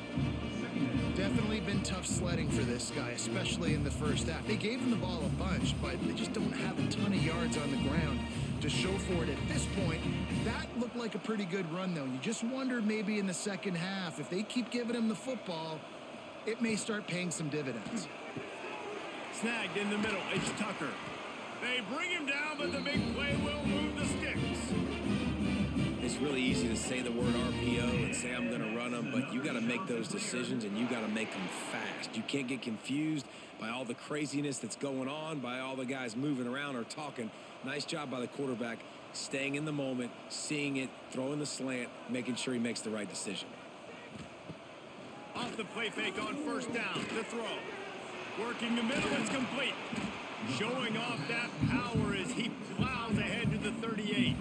Definitely been tough sledding for this guy, especially in the first half. They gave him the ball a bunch, but they just don't have a ton of yards on the ground to show for it at this point. That looked like a pretty good run, though. You just wondered maybe in the second half, if they keep giving him the football, it may start paying some dividends. Snagged in the middle, it's Tucker. They bring him down, but the big play will move the sticks. It's really easy to say the word RPO and say I'm going to run them, but you got to make those decisions and you got to make them fast. You can't get confused by all the craziness that's going on, by all the guys moving around or talking. Nice job by the quarterback, staying in the moment, seeing it, throwing the slant, making sure he makes the right decision. Off the play fake on first down, the throw. Working the middle, it's complete. Showing off that power as he plows ahead to the 38.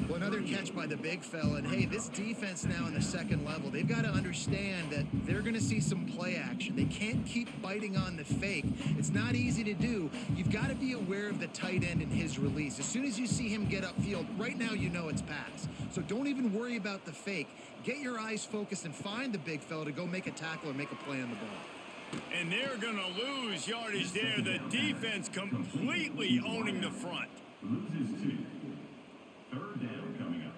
Well, another catch by the big fella. And, hey, this defense now in the second level, they've got to understand that they're going to see some play action. They can't keep biting on the fake. It's not easy to do. You've got to be aware of the tight end and his release. As soon as you see him get upfield, right now you know it's pass. So don't even worry about the fake. Get your eyes focused and find the big fella to go make a tackle or make a play on the ball. And they're going to lose yardage there. The defense completely owning the front. Loses 2. Third down coming up.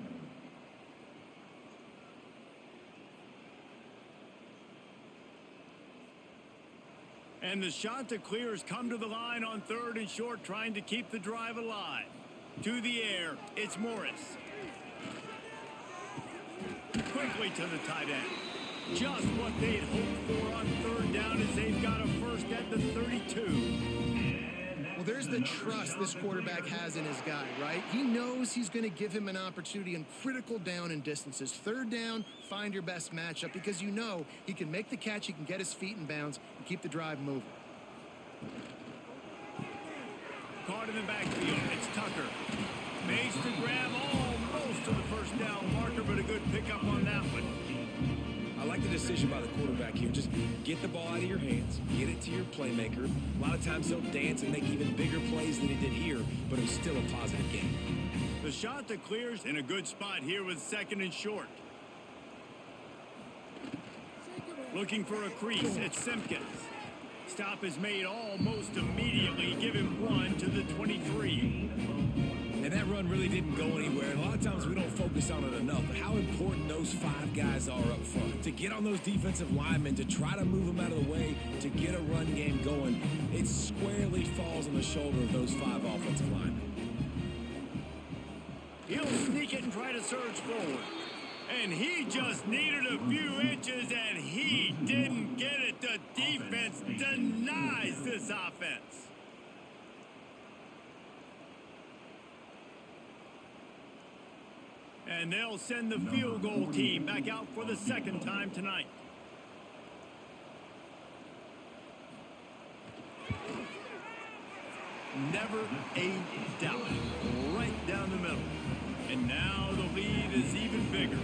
And the Chanticleers come to the line on 3rd and short, trying to keep the drive alive. To the air, it's Morris. Quickly to the tight end. Just what they'd hoped for on 3rd down as they've got a first at the 32. Well, there's the trust this quarterback has in his guy, right? He knows he's going to give him an opportunity in critical down and distances. 3rd down, find your best matchup because you know he can make the catch, he can get his feet in bounds, and keep the drive moving. Caught in the backfield, it's Tucker. Makes the grab almost to the first down marker, but a good pickup on that one. I like the decision by the quarterback here. Just get the ball out of your hands, get it to your playmaker. A lot of times he'll dance and make even bigger plays than he did here, but it was still a positive game. The Chanticleers in a good spot here with 2nd and short. Looking for a crease, it's Simpkins. Stop is made almost immediately. Give him 1 to the 23. And that run really didn't go anywhere. And a lot of times we don't focus on it enough, but how important those 5 guys are up front. To get on those defensive linemen, to try to move them out of the way, to get a run game going, it squarely falls on the shoulder of those 5 offensive linemen. He'll sneak it and try to surge forward. And he just needed a few inches, and he didn't get it. The defense denies this offense. And they'll send the field goal team back out for the 2nd time tonight. Never a doubt. Right down the middle. And now the lead is even bigger.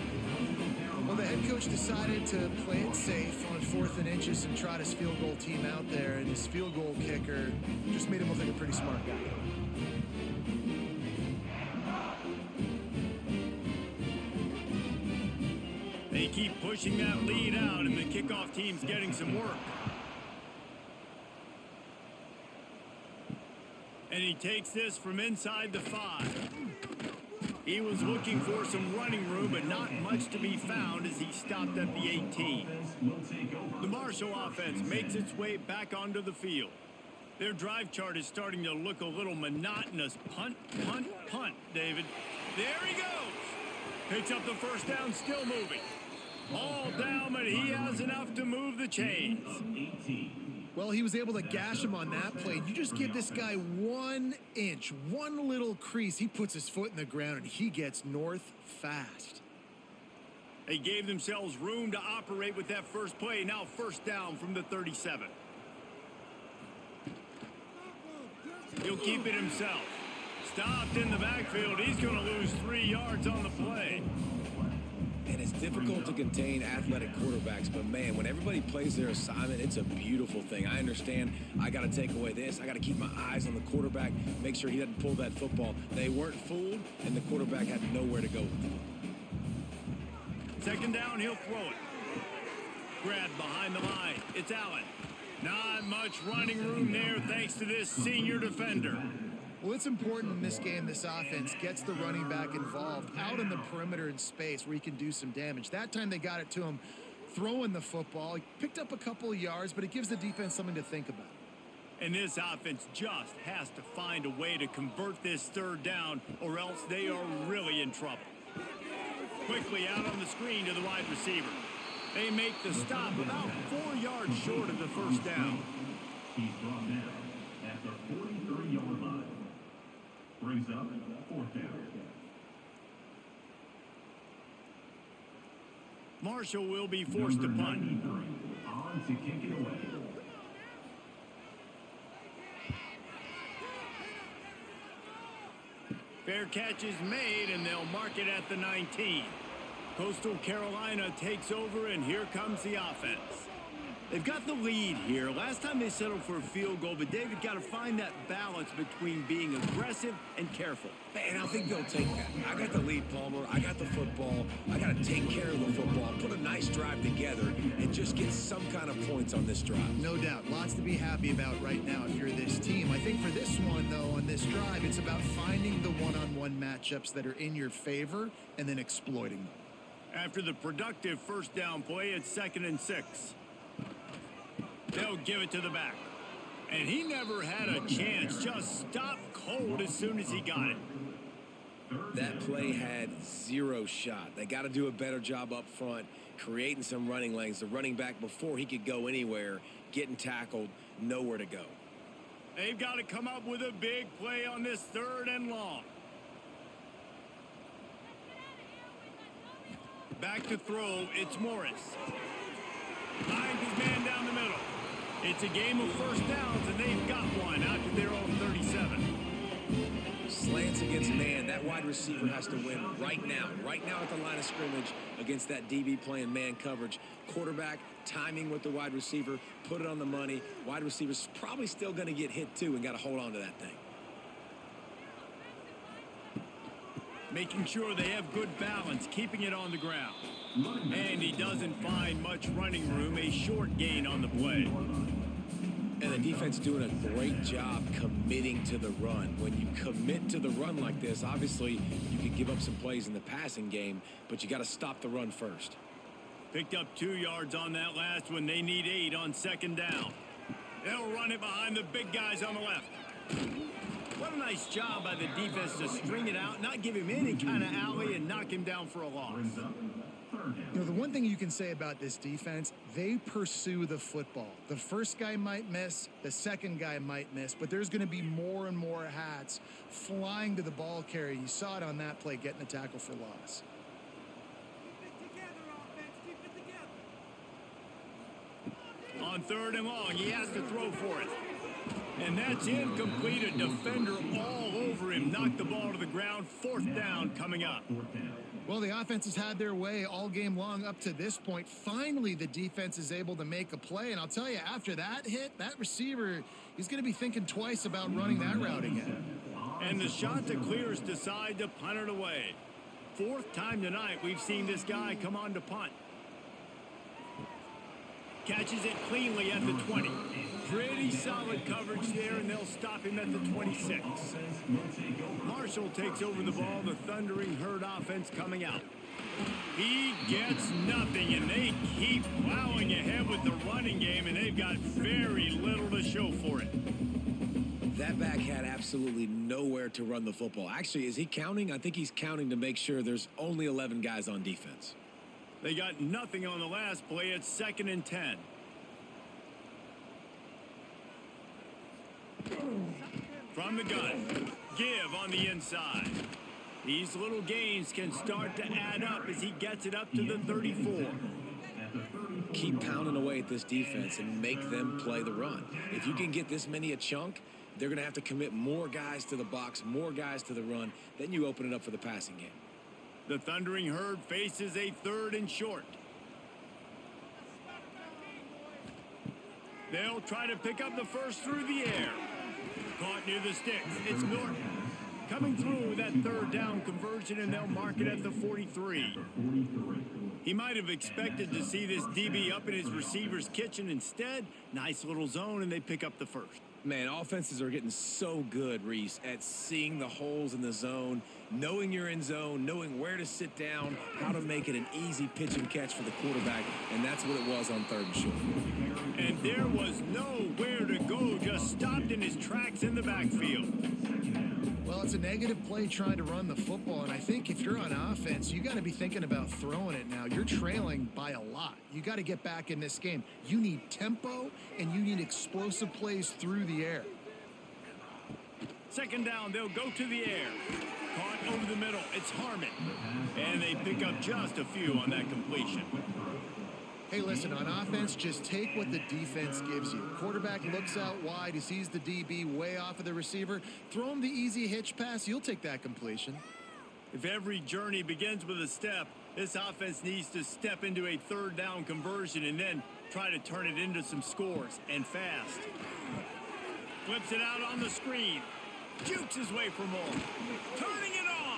Well, the head coach decided to play it safe on 4th and inches and trot his field goal team out there, and his field goal kicker just made him look like a pretty smart guy. They keep pushing that lead out, and the kickoff team's getting some work. And he takes this from inside the 5. He was looking for some running room, but not much to be found as he stopped at the 18. The Marshall offense makes its way back onto the field. Their drive chart is starting to look a little monotonous. Punt, punt, punt, David. There he goes. Picks up the first down, still moving. All down, but he has enough to move the chains. Well, he was able to gash him on that play. You just give this guy 1 inch, one little crease. He puts his foot in the ground, and he gets north fast. They gave themselves room to operate with that first play. Now first down from the 37. He'll keep it himself. Stopped in the backfield. He's going to lose 3 yards on the play. And it's difficult to contain athletic quarterbacks, but man, when everybody plays their assignment, it's a beautiful thing. I understand I got to take away this. I got to keep my eyes on the quarterback, make sure he doesn't pull that football. They weren't fooled, and the quarterback had nowhere to go with the football. Second down, he'll throw it. Grabbed behind the line. It's Allen. Not much running room there thanks to this senior defender. Well, it's important in this game, this offense gets the running back involved out in the perimeter in space where he can do some damage. That time they got it to him throwing the football. He picked up a couple of yards, but it gives the defense something to think about. And this offense just has to find a way to convert this third down, or else they are really in trouble. Quickly out on the screen to the wide receiver. They make the stop about 4 yards short of the first down. He's brought down at the 43-yard line. Brings up fourth down. Marshall will be forced to punt. On to kick it away. Fair catch is made, and they'll mark it at the 19. Coastal Carolina takes over, and here comes the offense. They've got the lead here. Last time they settled for a field goal, but David got to find that balance between being aggressive and careful. And I think they'll take that. I got the lead, Palmer. I got the football. I got to take care of the football, put a nice drive together, and just get some kind of points on this drive. No doubt. Lots to be happy about right now if you're this team. I think for this one, though, on this drive, it's about finding the one-on-one matchups that are in your favor and then exploiting them. After the productive first down play, it's 2nd and 6. They'll give it to the back. And he never had a chance. Just stopped cold as soon as he got it. That play had zero shot. They got to do a better job up front, creating some running lanes. The running back, before he could go anywhere, getting tackled, nowhere to go. They've got to come up with a big play on this 3rd and long. Back to throw, it's Morris. Finds his man down the middle. It's a game of first downs, and they've got one out to their own 37. Slants against man. That wide receiver has to win right now. Right now at the line of scrimmage against that DB playing man coverage. Quarterback, timing with the wide receiver, put it on the money. Wide receiver's probably still going to get hit too and got to hold on to that thing. Making sure they have good balance, keeping it on the ground. And he doesn't find much running room, a short gain on the play. And the defense doing a great job committing to the run. When you commit to the run like this, obviously you can give up some plays in the passing game, but you got to stop the run first. Picked up 2 yards on that last one. They need 8 on 2nd down. They'll run it behind the big guys on the left. What a nice job by the defense to string it out, not give him any kind of alley, and knock him down for a loss. You know, the one thing you can say about this defense, they pursue the football. The first guy might miss, the second guy might miss, but there's going to be more and more hats flying to the ball carrier. You saw it on that play, getting a tackle for loss. On 3rd and long, he has to throw for it. And that's incomplete. A defender all over him. Knocked the ball to the ground. 4th down coming up. Well, the offense has had their way all game long up to this point. Finally, the defense is able to make a play. And I'll tell you, after that hit, that receiver, he's going to be thinking twice about running that route again. And the Chanticleers decide to punt it away. 4th time tonight we've seen this guy come on to punt. Catches it cleanly at the 20. Pretty solid coverage there, and they'll stop him at the 26. Marshall takes over the ball. The Thundering Herd offense coming out. He gets nothing, and they keep plowing ahead with the running game, and they've got very little to show for it. That back had absolutely nowhere to run the football. Actually, is he counting? I think he's counting to make sure there's only 11 guys on defense. They got nothing on the last play. It's 2nd and 10. From the gun, give on the inside. These little gains can start to add up as he gets it up to the 34. Keep pounding away at this defense and make them play the run. If you can get this many a chunk, they're going to have to commit more guys to the box, more guys to the run. Then you open it up for the passing game. The Thundering Herd faces a 3rd and short. They'll try to pick up the first through the air. Caught near the sticks. It's Norton coming through with that 3rd down conversion, and they'll mark it at the 43. He might have expected to see this DB up in his receiver's kitchen. Instead, nice little zone, and they pick up the first. Man, offenses are getting so good, Reese, at seeing the holes in the zone, knowing you're in zone, knowing where to sit down, how to make it an easy pitch and catch for the quarterback, and that's what it was on 3rd and short. And there was nowhere to go, just stopped in his tracks in the backfield. Well, it's a negative play trying to run the football, and I think if you're on offense, you got to be thinking about throwing it now. You're trailing by a lot. You got to get back in this game. You need tempo, and you need explosive plays through the air. 2nd down, they'll go to the air. Caught over the middle, it's Harmon. And they pick up just a few on that completion. Hey, listen, on offense, just take what the defense gives you. Quarterback looks out wide. He sees the DB way off of the receiver. Throw him the easy hitch pass. You'll take that completion. If every journey begins with a step, this offense needs to step into a 3rd down conversion and then try to turn it into some scores, and fast. Flips it out on the screen. Jukes his way for more. Turning it on.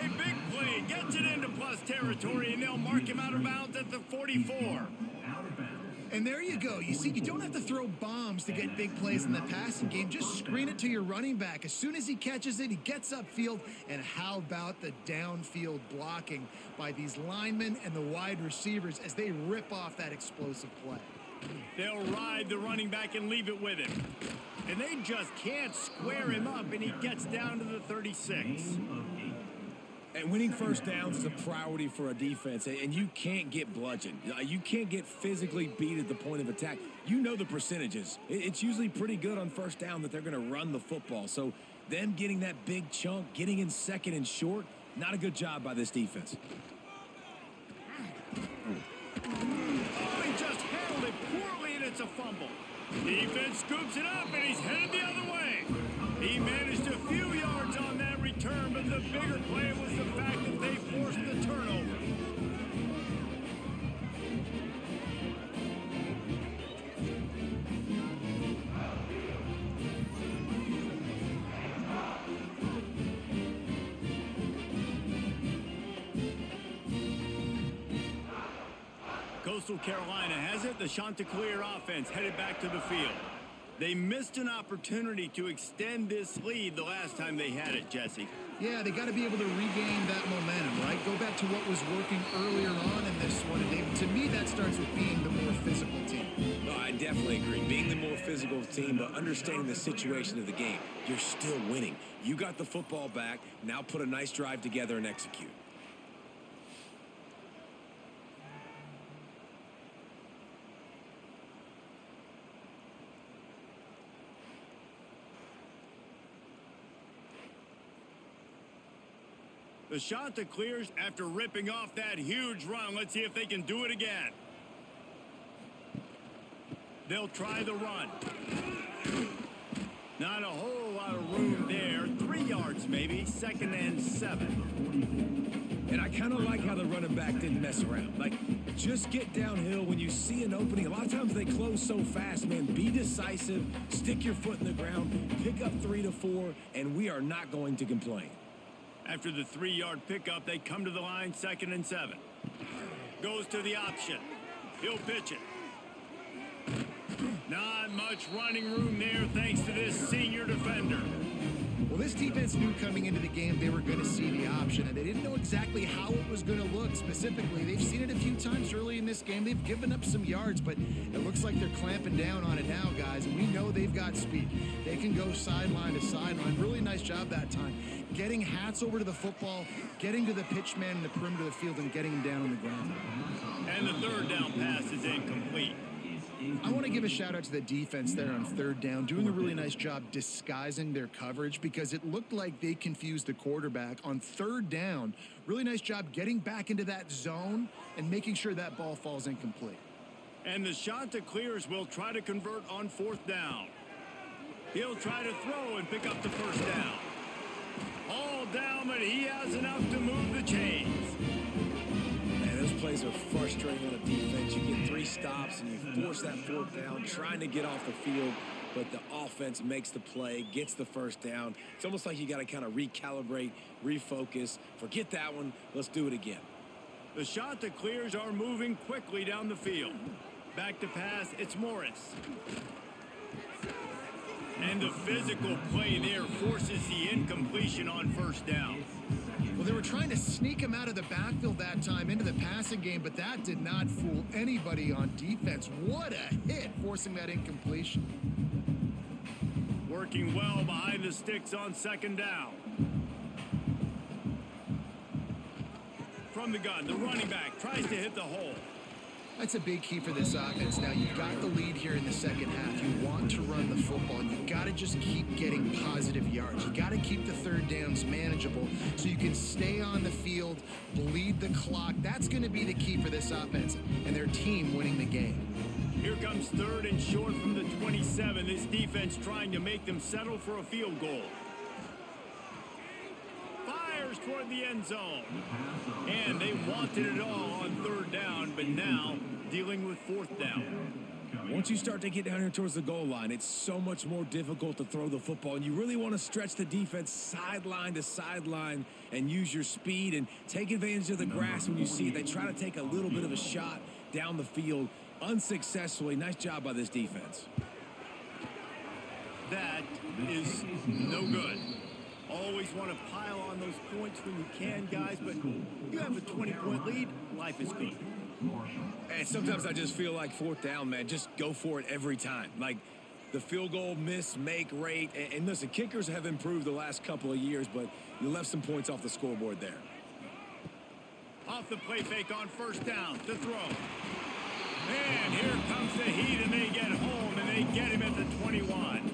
A big play, gets it into plus territory, and they'll mark him out of bounds at the 44. And there you go. You see, you don't have to throw bombs to get big plays in the passing game. Just screen it to your running back. As soon as he catches it, he gets upfield. And how about the downfield blocking by these linemen and the wide receivers as they rip off that explosive play? They'll ride the running back and leave it with him. And they just can't square him up, and he gets down to the 36. And winning first downs is a priority for a defense, and you can't get bludgeoned. You can't get physically beat at the point of attack. You know the percentages. It's usually pretty good on 1st down that they're going to run the football. So them getting that big chunk, getting in 2nd and short, not a good job by this defense. Oh, he just handled it poorly, and it's a fumble. Defense scoops it up, and he's headed the other way. He managed a few yards on that return, but the bigger play was the fact that they forced the turnover. Coastal Carolina has it. The Chanticleer offense headed back to the field. They missed an opportunity to extend this lead the last time they had it, Jesse. Yeah, they got to be able to regain that momentum, right? Go back to what was working earlier on in this one. And David, to me, that starts with being the more physical team. No, I definitely agree. Being the more physical team, but understanding the situation of the game. You're still winning. You got the football back. Now put a nice drive together and execute. The Chanticleers, after ripping off that huge run, let's see if they can do it again. They'll try the run. Not a whole lot of room there. 3 yards maybe, 2nd and 7. And I kind of like how the running back didn't mess around. Like, just get downhill when you see an opening. A lot of times they close so fast, man. Be decisive, stick your foot in the ground, pick up 3 to 4, and we are not going to complain. After the 3-yard pickup, they come to the line, 2nd and 7. Goes to the option. He'll pitch it. Not much running room there thanks to this senior defender. Well, this defense knew coming into the game they were going to see the option, and they didn't know exactly how it was going to look specifically. They've seen it a few times early in this game. They've given up some yards, but it looks like they're clamping down on it now, guys, and we know they've got speed. They can go sideline to sideline. Really nice job that time. Getting hats over to the football, getting to the pitch man in the perimeter of the field, and getting him down on the ground. And the third down pass is incomplete. I want to give a shout out to the defense there on third down, doing a really nice job disguising their coverage because it looked like they confused the quarterback on third down. Really nice job getting back into that zone and making sure that ball falls incomplete. And the Chanticleers will try to convert on fourth down. He'll try to throw and pick up the first down. All down, but he has enough to move the chains. Those plays are frustrating on a defense. You get 3 stops and you force that fourth down, trying to get off the field, but the offense makes the play, gets the first down. It's almost like you got to kind of recalibrate, refocus. Forget that one. Let's do it again. The Chanticleers are moving quickly down the field. Back to pass, it's Morris. And the physical play there forces the incompletion on first down. Well, they were trying to sneak him out of the backfield that time into the passing game, but that did not fool anybody on defense. What a hit, forcing that incompletion. Working well behind the sticks on second down. From the gun, the running back tries to hit the hole. That's a big key for this offense. Now, you've got the lead here in the second half. You want to run the football. You've got to just keep getting positive yards. You got to keep the third downs manageable so you can stay on the field, bleed the clock. That's going to be the key for this offense and their team winning the game. Here comes third and short from the 27. This defense trying to make them settle for a field goal. Fires toward the end zone. And they wanted it all on third down, but now dealing with fourth down. Once you start to get down here towards the goal line, it's so much more difficult to throw the football, and you really want to stretch the defense sideline to sideline and use your speed and take advantage of the grass when you see it. They try to take a little bit of a shot down the field unsuccessfully. Nice job by this defense. That is no good. Always want to pile on those points when you can, guys, but you have a 20-point lead, life is good. And sometimes I just feel like fourth down, man, just go for it every time. Like the field goal miss, make rate. And listen, kickers have improved the last couple of years, but you left some points off the scoreboard there. Off the play fake on first down to throw. And here comes the heat, and they get home, and they get him at the 21.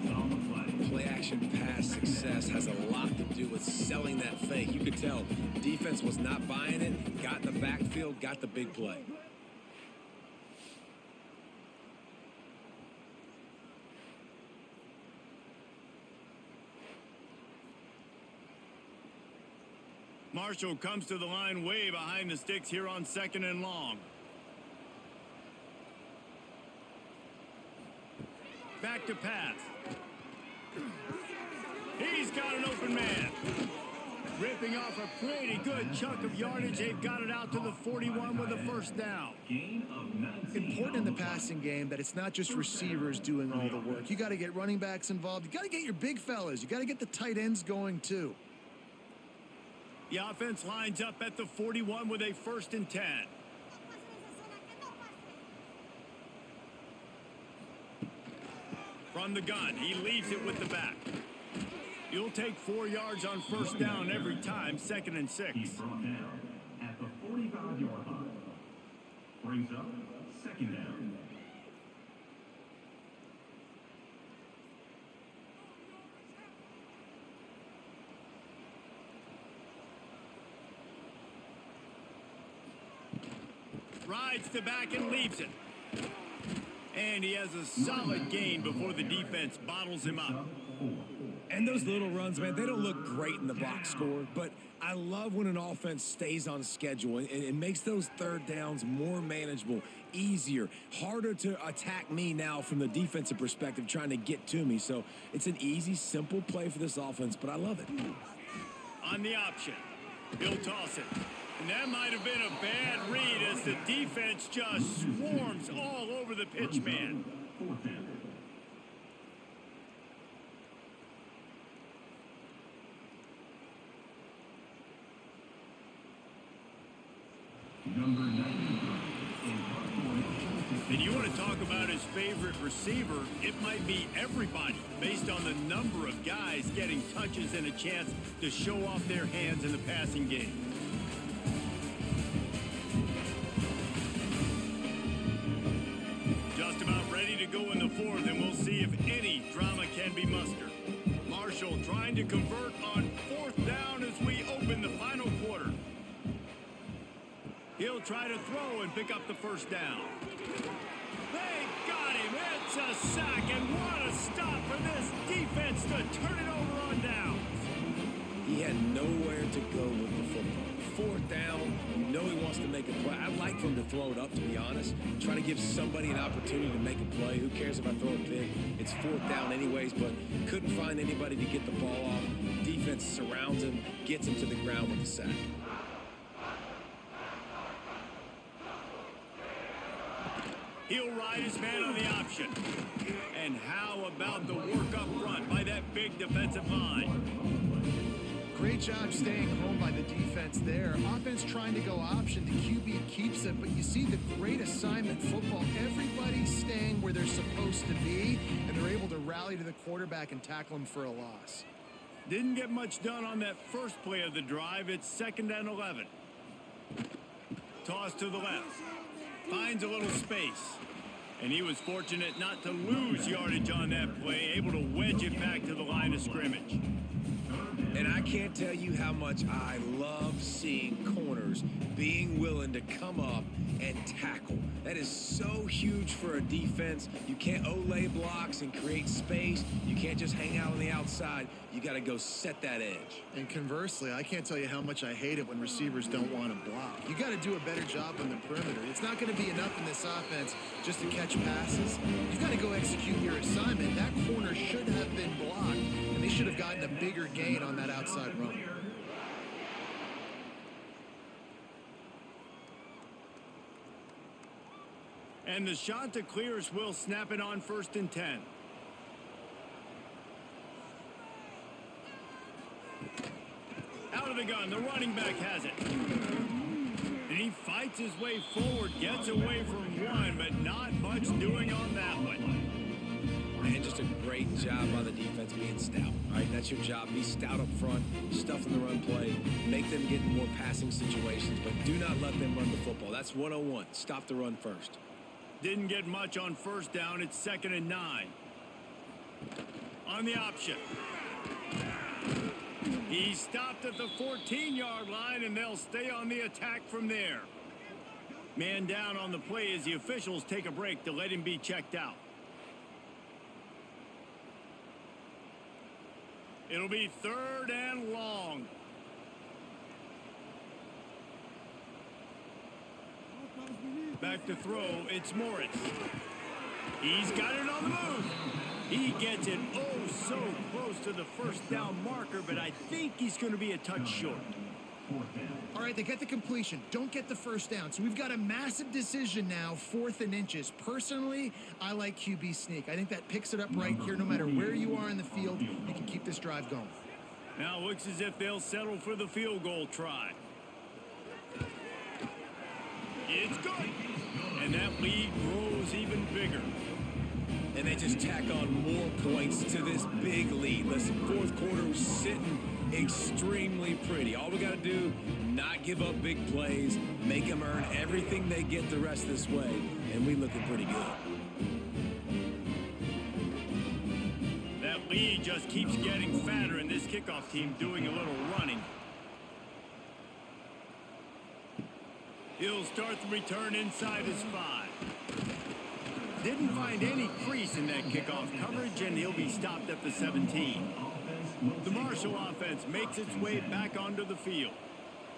Play action pass success has a lot to do with selling that fake. You could tell defense was not buying it, got in the backfield, got the big play. Marshall comes to the line way behind the sticks here on second and long. Back to pass. He's got an open man. Ripping off a pretty good chunk of yardage. They've got it out to the 41 with a first down. Important in the passing game that it's not just receivers doing all the work. You got to get running backs involved. You got to get your big fellas. You got to get the tight ends going too. The offense lines up at the 41 with a 1st and 10. From the gun, he leaves it with the back. You'll take 4 yards on first down every time, 2nd and 6. He's brought down at the 45-yard line. Brings up 2nd down. Rides to back and leaves it. And he has a solid gain before the defense bottles him up. And those little runs, man, they don't look great in the box score, but I love when an offense stays on schedule and it makes those third downs more manageable, easier, harder to attack me now from the defensive perspective trying to get to me. So it's an easy, simple play for this offense, but I love it. On the option, he'll toss it. And that might have been a bad read as the defense just swarms all over the pitch man. Number 93. And you want to talk about his favorite receiver, it might be everybody based on the number of guys getting touches and a chance to show off their hands in the passing game. Just about ready to go in the fourth, and we'll see if any drama can be mustered. Marshall trying to convert on fourth down as we open the final quarter. He'll try to throw and pick up the first down. They got him. It's a sack, and what a stop for this defense to turn it over on downs. He had nowhere to go with the football. Fourth down, you know he wants to make a play. I'd like for him to throw it up, to be honest. Try to give somebody an opportunity to make a play. Who cares if I throw a pick? It's fourth down anyways, but couldn't find anybody to get the ball off. Defense surrounds him, gets him to the ground with the sack. He'll ride his man on the option. And how about the work up front by that big defensive line? Great job staying home by the defense there. Offense trying to go option. The QB keeps it, but you see the great assignment football. Everybody's staying where they're supposed to be, and they're able to rally to the quarterback and tackle him for a loss. Didn't get much done on that first play of the drive. It's 2nd and 11. Toss to the left. Finds a little space. And he was fortunate not to lose yardage on that play, able to wedge it back to the line of scrimmage. And I can't tell you how much I love seeing corners being willing to come up and tackle. That is so huge for a defense. You can't Olay blocks and create space. You can't just hang out on the outside. You got to go set that edge. And conversely, I can't tell you how much I hate it when receivers don't want to block. You got to do a better job on the perimeter. It's not going to be enough in this offense just to catch passes. You've got to go execute your assignment. That corner should have been blocked, and they should have gotten a bigger gain on that outside run. And the Chanticleers will snap it on 1st and 10. Out of the gun, the running back has it. And he fights his way forward, gets away from one, but not much doing on that one. And just a great job by the defense being stout. All right, that's your job. Be stout up front, stuff in the run play, make them get in more passing situations, but do not let them run the football. That's 101. Stop the run first. Didn't get much on first down. It's 2nd and 9. On the option. He stopped at the 14-yard line, and they'll stay on the attack from there. Man down on the play as the officials take a break to let him be checked out. It'll be 3rd and long. Back to throw, it's Morris. He's got it on the move. He gets it oh so close to the first down marker, but I think he's going to be a touch short. All right, they get the completion. Don't get the first down. So we've got a massive decision now, 4th and inches. Personally, I like QB sneak. I think that picks it up right here. No matter where you are in the field, you can keep this drive going. Now it looks as if they'll settle for the field goal try. It's good. And that lead grows even bigger. And they just tack on more points to this big lead. Listen, fourth quarter was sitting extremely pretty. All we got to do, not give up big plays, make them earn everything they get the rest of this way, and we looking pretty good. That lead just keeps getting fatter, and this kickoff team doing a little running. He'll start the return inside his 5. Didn't find any crease in that kickoff coverage, and he'll be stopped at the 17. The Marshall offense makes its way back onto the field.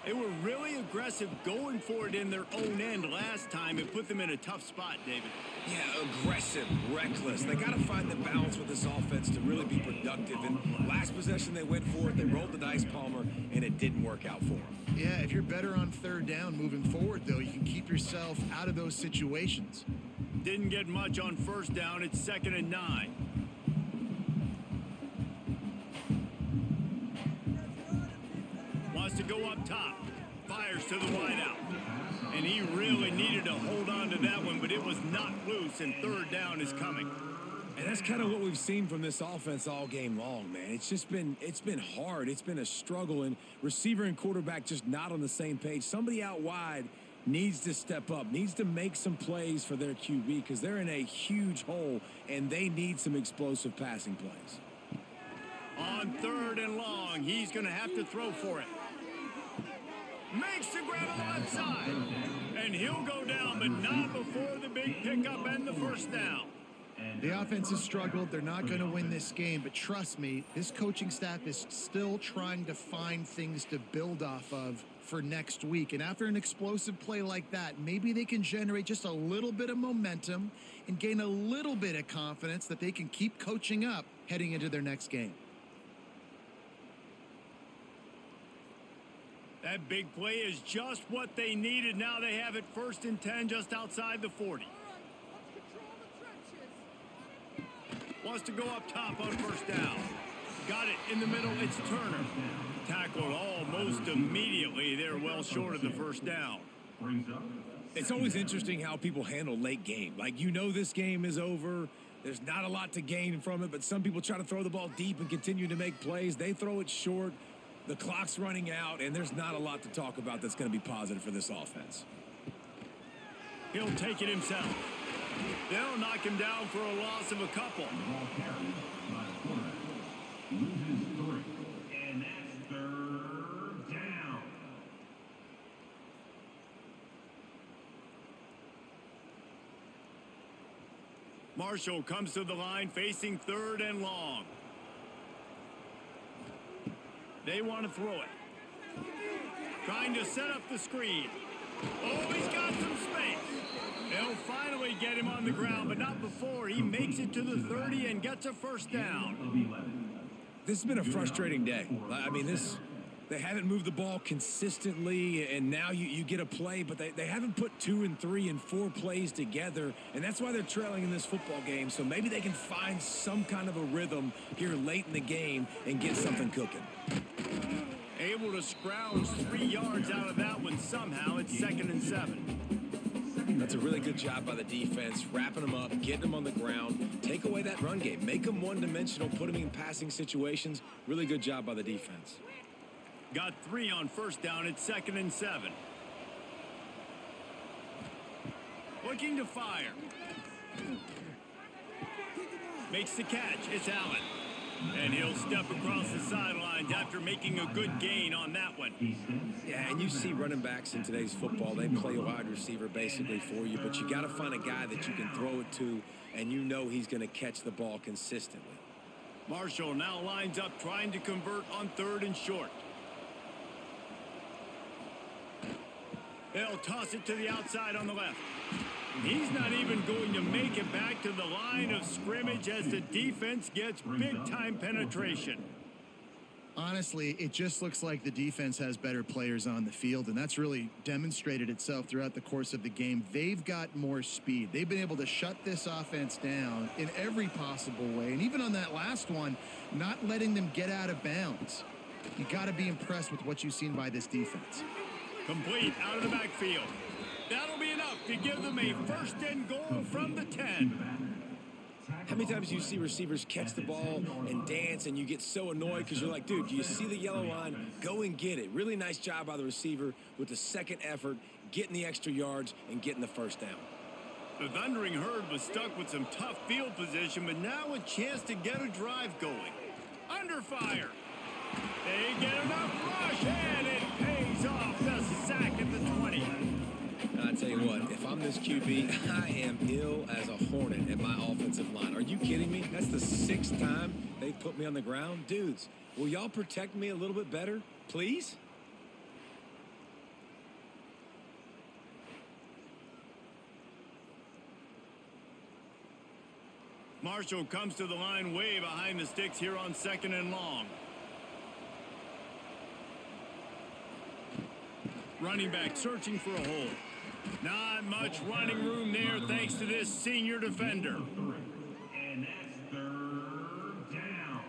They were really aggressive going for it in their own end last time. It put them in a tough spot, David. Yeah, aggressive, reckless. They got to find the balance with this offense to really be productive. And last possession they went for it. They rolled the dice, Palmer, and it didn't work out for them. Yeah, if you're better on 3rd down moving forward, though, you can keep yourself out of those situations. Didn't get much on first down. It's 2nd and 9. Wants to go up top. fires to the wideout. And he really needed to hold on to that one, but it was not loose, and third down is coming. And that's kind of what we've seen from this offense all game long, man. It's been hard. It's been a struggle, and receiver and quarterback just not on the same page. Somebody out wide needs to step up, needs to make some plays for their QB because they're in a huge hole, and they need some explosive passing plays. On third and long, he's going to have to throw for it. Makes the grab on the left side. And he'll go down, but not before the big pickup and the first down. The offense has struggled. They're not going to win this game, but trust me, this coaching staff is still trying to find things to build off of for next week. And after an explosive play like that, maybe they can generate just a little bit of momentum and gain a little bit of confidence that they can keep coaching up heading into their next game. That big play is just what they needed. Now they have it 1st and 10 just outside the 40. Wants to go up top on first down. Got it in the middle. It's Turner. Tackled almost immediately. They're well short of the first down. It's always interesting how people handle late game. Like, you know this game is over. There's not a lot to gain from it, but some people try to throw the ball deep and continue to make plays. They throw it short. The clock's running out, and there's not a lot to talk about that's going to be positive for this offense. He'll take it himself. They'll knock him down for a loss of a couple. Ball carried by the quarterback. Loses 3. And that's third down. Marshall comes to the line facing 3rd and long. They want to throw it. Trying to set up the screen. Oh, he's got some space. They'll finally get him on the ground, but not before he makes it to the 30 and gets a first down. This has been a frustrating day. I mean, they haven't moved the ball consistently, and now you get a play, but they haven't put 2 and 3 and 4 plays together, and that's why they're trailing in this football game. So maybe they can find some kind of a rhythm here late in the game and get something cooking. Able to scrounge 3 yards out of that one somehow. It's 2nd and 7. That's a really good job by the defense, wrapping them up, getting them on the ground, take away that run game, make them one-dimensional, put them in passing situations. Really good job by the defense. Got 3 on first down. It's 2nd and 7. Looking to fire. Makes the catch. It's Allen. And he'll step across the sidelines after making a good gain on that one. Yeah, and you see running backs in today's football, they play wide receiver basically for you, but you got to find a guy that you can throw it to, and you know he's going to catch the ball consistently. Marshall now lines up trying to convert on 3rd and short. They'll toss it to the outside on the left. He's not even going to make it back to the line of scrimmage as the defense gets big-time penetration. Honestly, it just looks like the defense has better players on the field, and that's really demonstrated itself throughout the course of the game. They've got more speed. They've been able to shut this offense down in every possible way, and even on that last one, not letting them get out of bounds. You got to be impressed with what you've seen by this defense. Complete out of the backfield. That'll be enough to give them a 1st and goal from the 10. How many times do you see receivers catch the ball and dance and you get so annoyed because you're like, dude, you see the yellow line, go and get it. Really nice job by the receiver with the second effort, getting the extra yards and getting the first down. The Thundering Herd was stuck with some tough field position, but now a chance to get a drive going. Under fire. They get enough rush, and it pays off. The sack at the 20. I tell you what, if I'm this QB, I am ill as a hornet at my offensive line. Are you kidding me? That's the 6th time they've put me on the ground. Dudes, will y'all protect me a little bit better, please? Marshall comes to the line way behind the sticks here on 2nd and long. Running back searching for a hole. Not much running room there thanks to this senior defender. And that's 3rd down.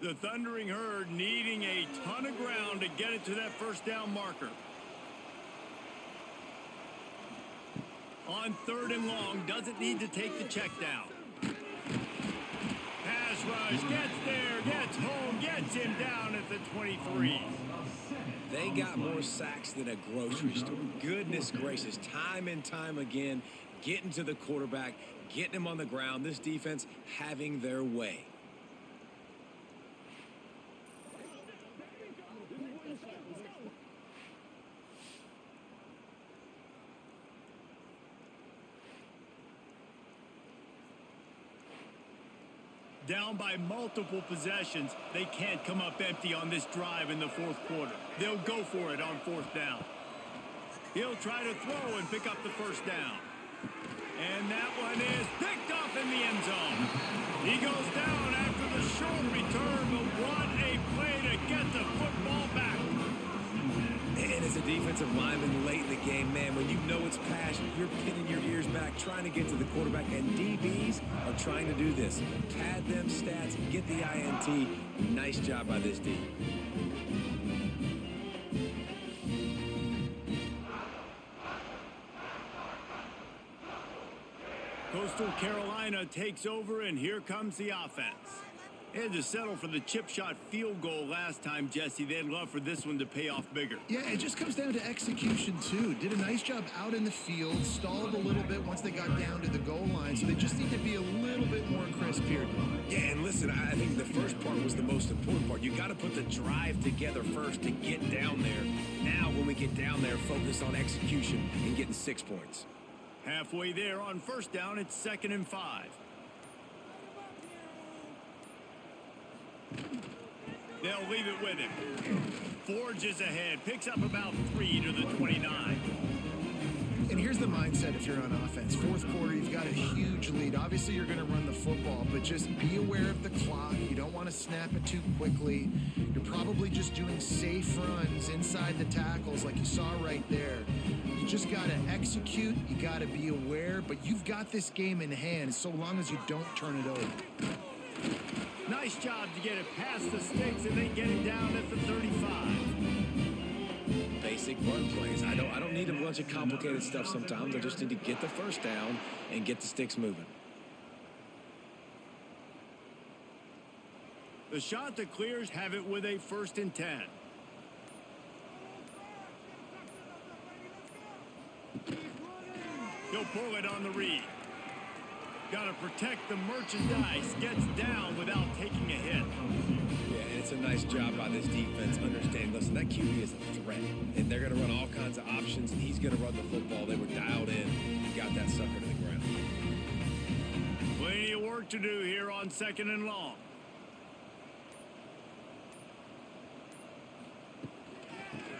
The Thundering Herd needing a ton of ground to get it to that first down marker. On 3rd and long, doesn't need to take the check down. Pass rush, gets there, gets home, gets him down at the 23. They got more sacks than a grocery store. Goodness gracious, time and time again, getting to the quarterback, getting him on the ground. This defense having their way. Down by multiple possessions, they can't come up empty on this drive in the 4th quarter. They'll go for it on 4th down. He'll try to throw and pick up the first down. And that one is picked off in the end zone. He goes down after the short return, but what a play to get the football back. And as a defensive lineman late in the game, man, when you know it's pass, you're pinning your ears back, trying to get to the quarterback, and DBs are trying to do this. Pad them stats, get the INT. Nice job by this D. Coastal Carolina takes over, and here comes the offense. They had to settle for the chip shot field goal last time, Jesse. They'd love for this one to pay off bigger. Yeah, it just comes down to execution, too. Did a nice job out in the field, stalled a little bit once they got down to the goal line, so they just need to be a little bit more crisp here. Yeah, and listen, I think the first part was the most important part. You got to put the drive together first to get down there. Now, when we get down there, focus on execution and getting 6 points. Halfway there on 1st down, it's 2nd and 5. They'll leave it with him. Forges ahead, picks up about 3 to the 29. And here's the mindset if you're on offense. 4th quarter, you've got a huge lead. Obviously, you're going to run the football, but just be aware of the clock. You don't want to snap it too quickly. You're probably just doing safe runs inside the tackles like you saw right there. You just got to execute. You got to be aware, but you've got this game in hand so long as you don't turn it over. Nice job to get it past the sticks, and they get it down at the 35. Basic run plays. I don't need a bunch of complicated stuff sometimes. I just need to get the first down and get the sticks moving. The Chanticleers have it with a 1st and 10. He'll pull it on the read. Got to protect the merchandise. Gets down without taking a hit. Yeah, and it's a nice job by this defense. Understand, listen, that QB is a threat. And they're going to run all kinds of options, and he's going to run the football. They were dialed in and got that sucker to the ground. Plenty of work to do here on 2nd and long.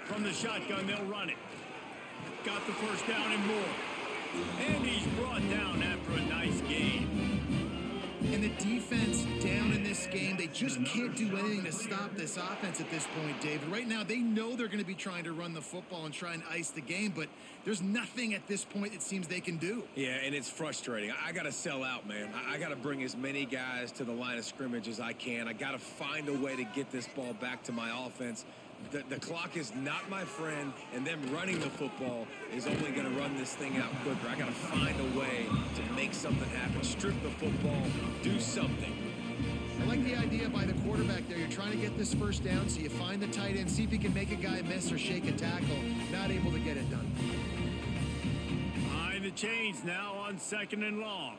From the shotgun, they'll run it. Got the first down and more. And he's brought down after a nice game. And the defense down in this game, they just can't do anything to stop this offense at this point, David. Right now, they know they're going to be trying to run the football and try and ice the game, but there's nothing at this point it seems they can do. Yeah, and it's frustrating. I got to sell out, man. I got to bring as many guys to the line of scrimmage as I can. I got to find a way to get this ball back to my offense. The clock is not my friend, and them running the football is only going to run this thing out quicker. I got to find a way to make something happen. Strip the football, do something. I like the idea by the quarterback there. You're trying to get this first down, so you find the tight end, see if he can make a guy miss or shake a tackle. Not able to get it done. Behind the chains now on 2nd and long.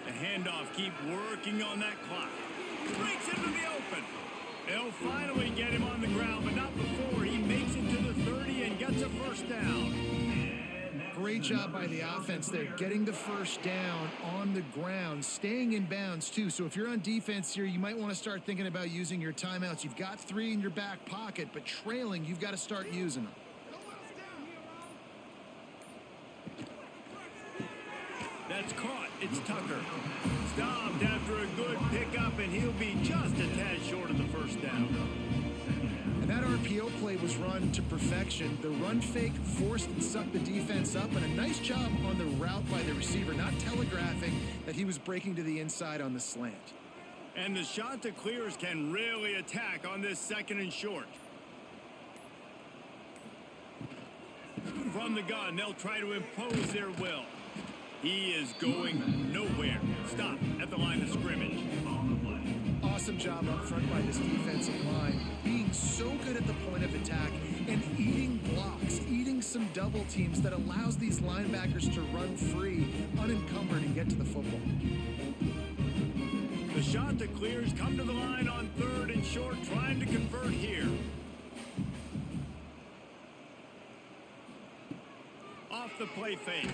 The handoff, keep working on that clock. Breaks into the open. They'll finally get him on the ground, but not before he makes it to the 30 and gets a first down. Great job by the offense there, getting the first down on the ground, staying in bounds too. So if you're on defense here, you might want to start thinking about using your timeouts. You've got 3 in your back pocket, but trailing, you've got to start using them. That's caught. It's Tucker. Stopped after a good pickup, and he'll be just a tad short of the first down. And that RPO play was run to perfection. The run fake forced and sucked the defense up, and a nice job on the route by the receiver, not telegraphing that he was breaking to the inside on the slant. And the Chanticleers can really attack on this 2nd and short. From the gun, they'll try to impose their will. He is going nowhere. Stop at the line of scrimmage. Awesome job up front by this defensive line, being so good at the point of attack and eating blocks, eating some double teams that allows these linebackers to run free, unencumbered, and get to the football. The Chanticleers come to the line on 3rd and short, trying to convert here. Off the play fake.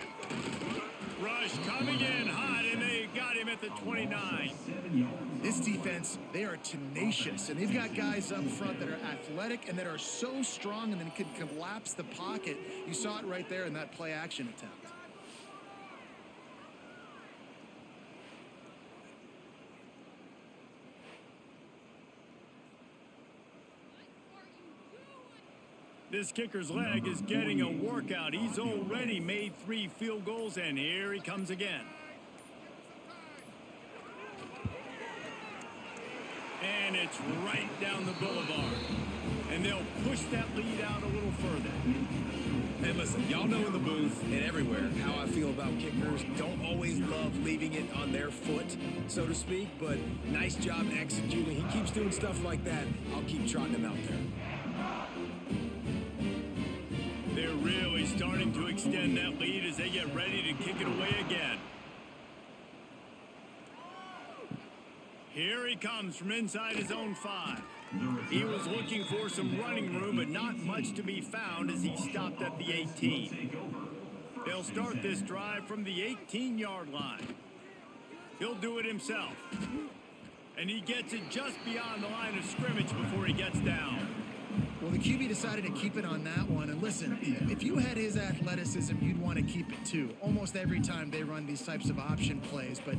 Rush coming in hot, and they got him at the 29. This defense, they are tenacious, and they've got guys up front that are athletic and that are so strong and then can collapse the pocket. You saw it right there in that play action attempt. This kicker's leg is getting a workout. He's already made 3 field goals, and here he comes again. And it's right down the boulevard. And they'll push that lead out a little further. And listen, y'all know in the booth and everywhere how I feel about kickers. Don't always love leaving it on their foot, so to speak, but nice job executing. He keeps doing stuff like that. I'll keep trotting him out there. They're really starting to extend that lead as they get ready to kick it away again. Here he comes from inside his own 5. He was looking for some running room, but not much to be found as he stopped at the 18. They'll start this drive from the 18-yard line. He'll do it himself. And he gets it just beyond the line of scrimmage before he gets down. Well, the QB decided to keep it on that one. And listen, if you had his athleticism, you'd want to keep it too. Almost every time they run these types of option plays. But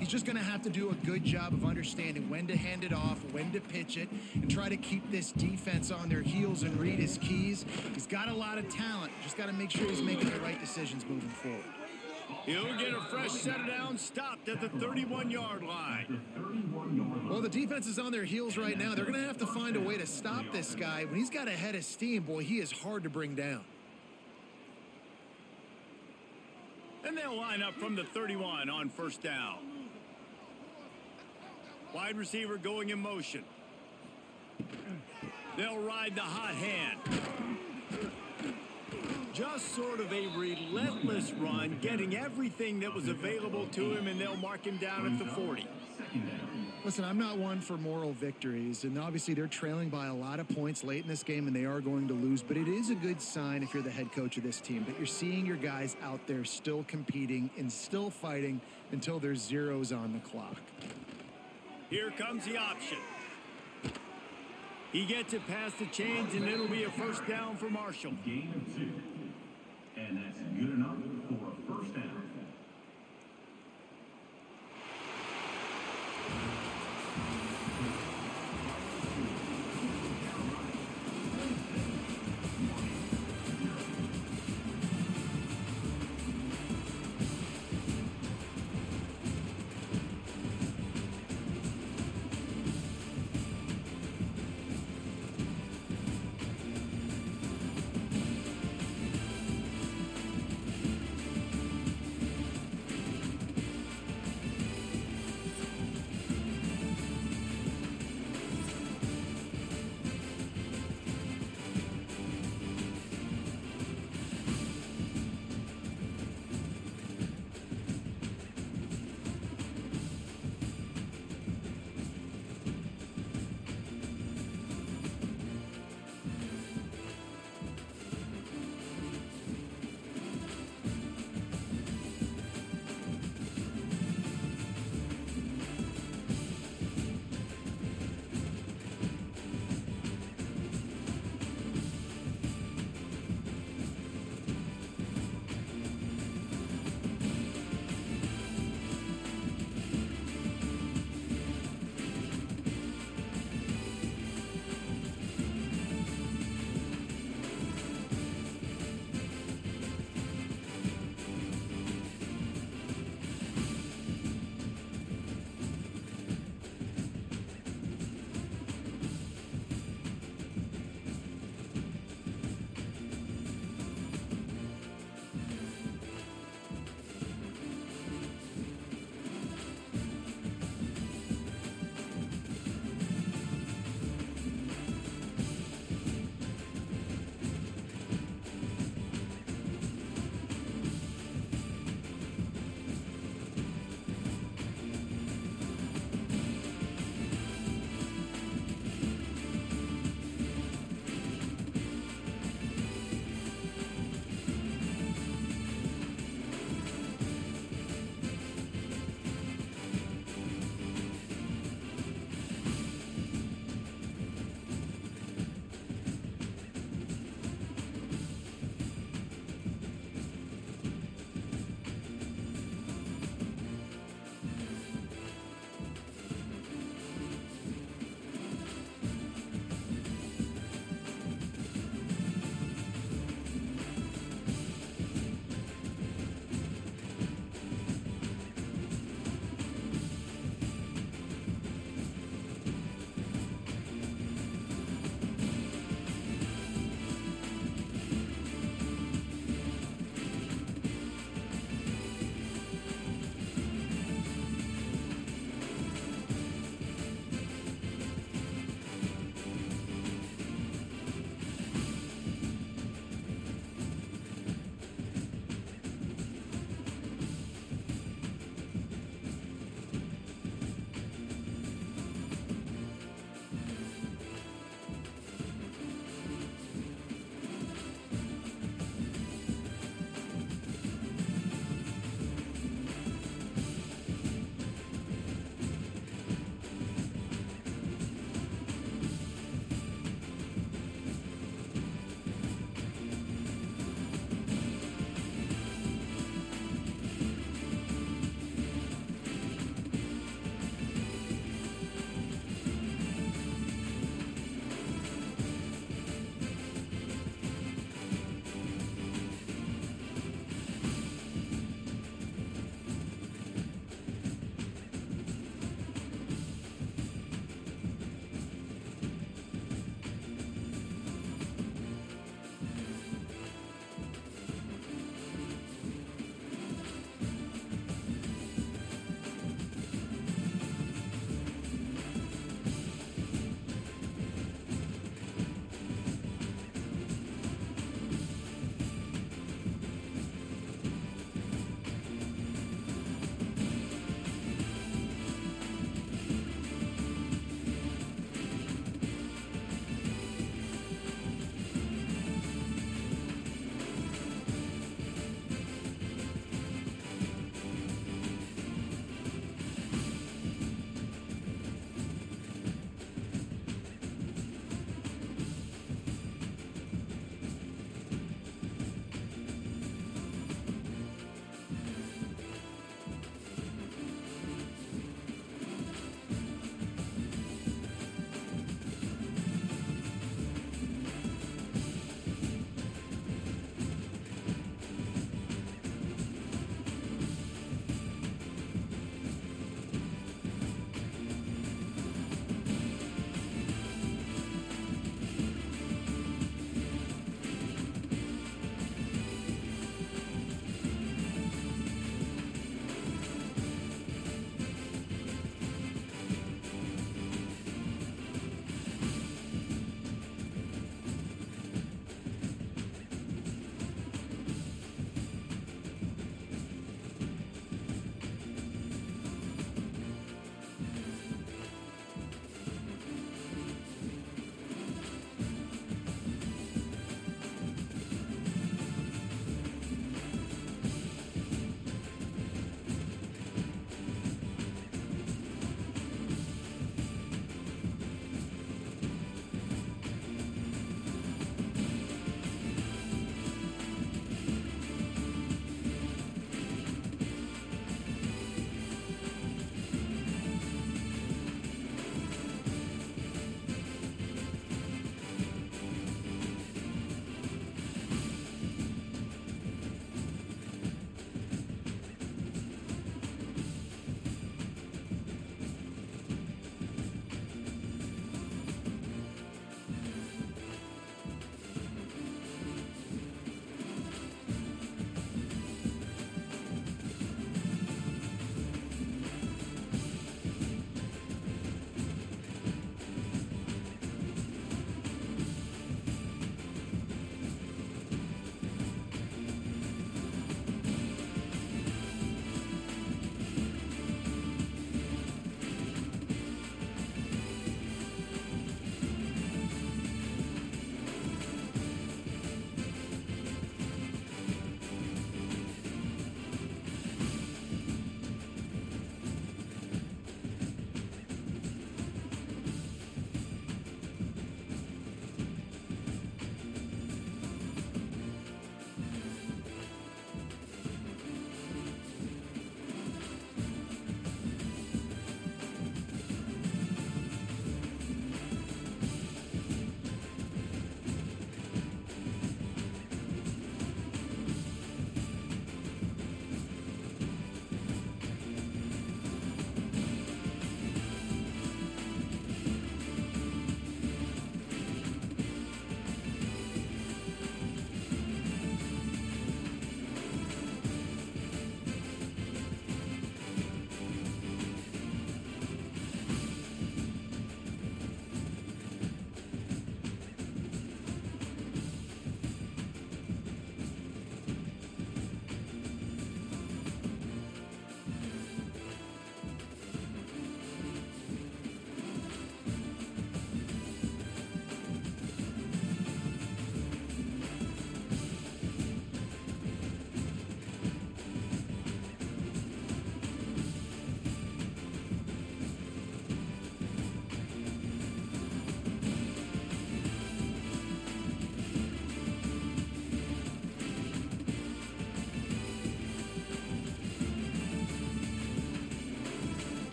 he's just going to have to do a good job of understanding when to hand it off, when to pitch it, and try to keep this defense on their heels and read his keys. He's got a lot of talent. Just got to make sure he's making the right decisions moving forward. He'll get a fresh set down, stopped at the 31-yard line. Well, the defense is on their heels right now. They're going to have to find a way to stop this guy. When he's got a head of steam, boy, he is hard to bring down. And they'll line up from the 31 on 1st down. Wide receiver going in motion. They'll ride the hot hand. Just sort of a relentless run, getting everything that was available to him, and they'll mark him down at the 40. Listen, I'm not one for moral victories, and obviously they're trailing by a lot of points late in this game, and they are going to lose, but it is a good sign if you're the head coach of this team that you're seeing your guys out there still competing and still fighting until there's zeros on the clock. Here comes the option. He gets it past the chains, and it'll be a 1st down for Marshall. Gain of 2.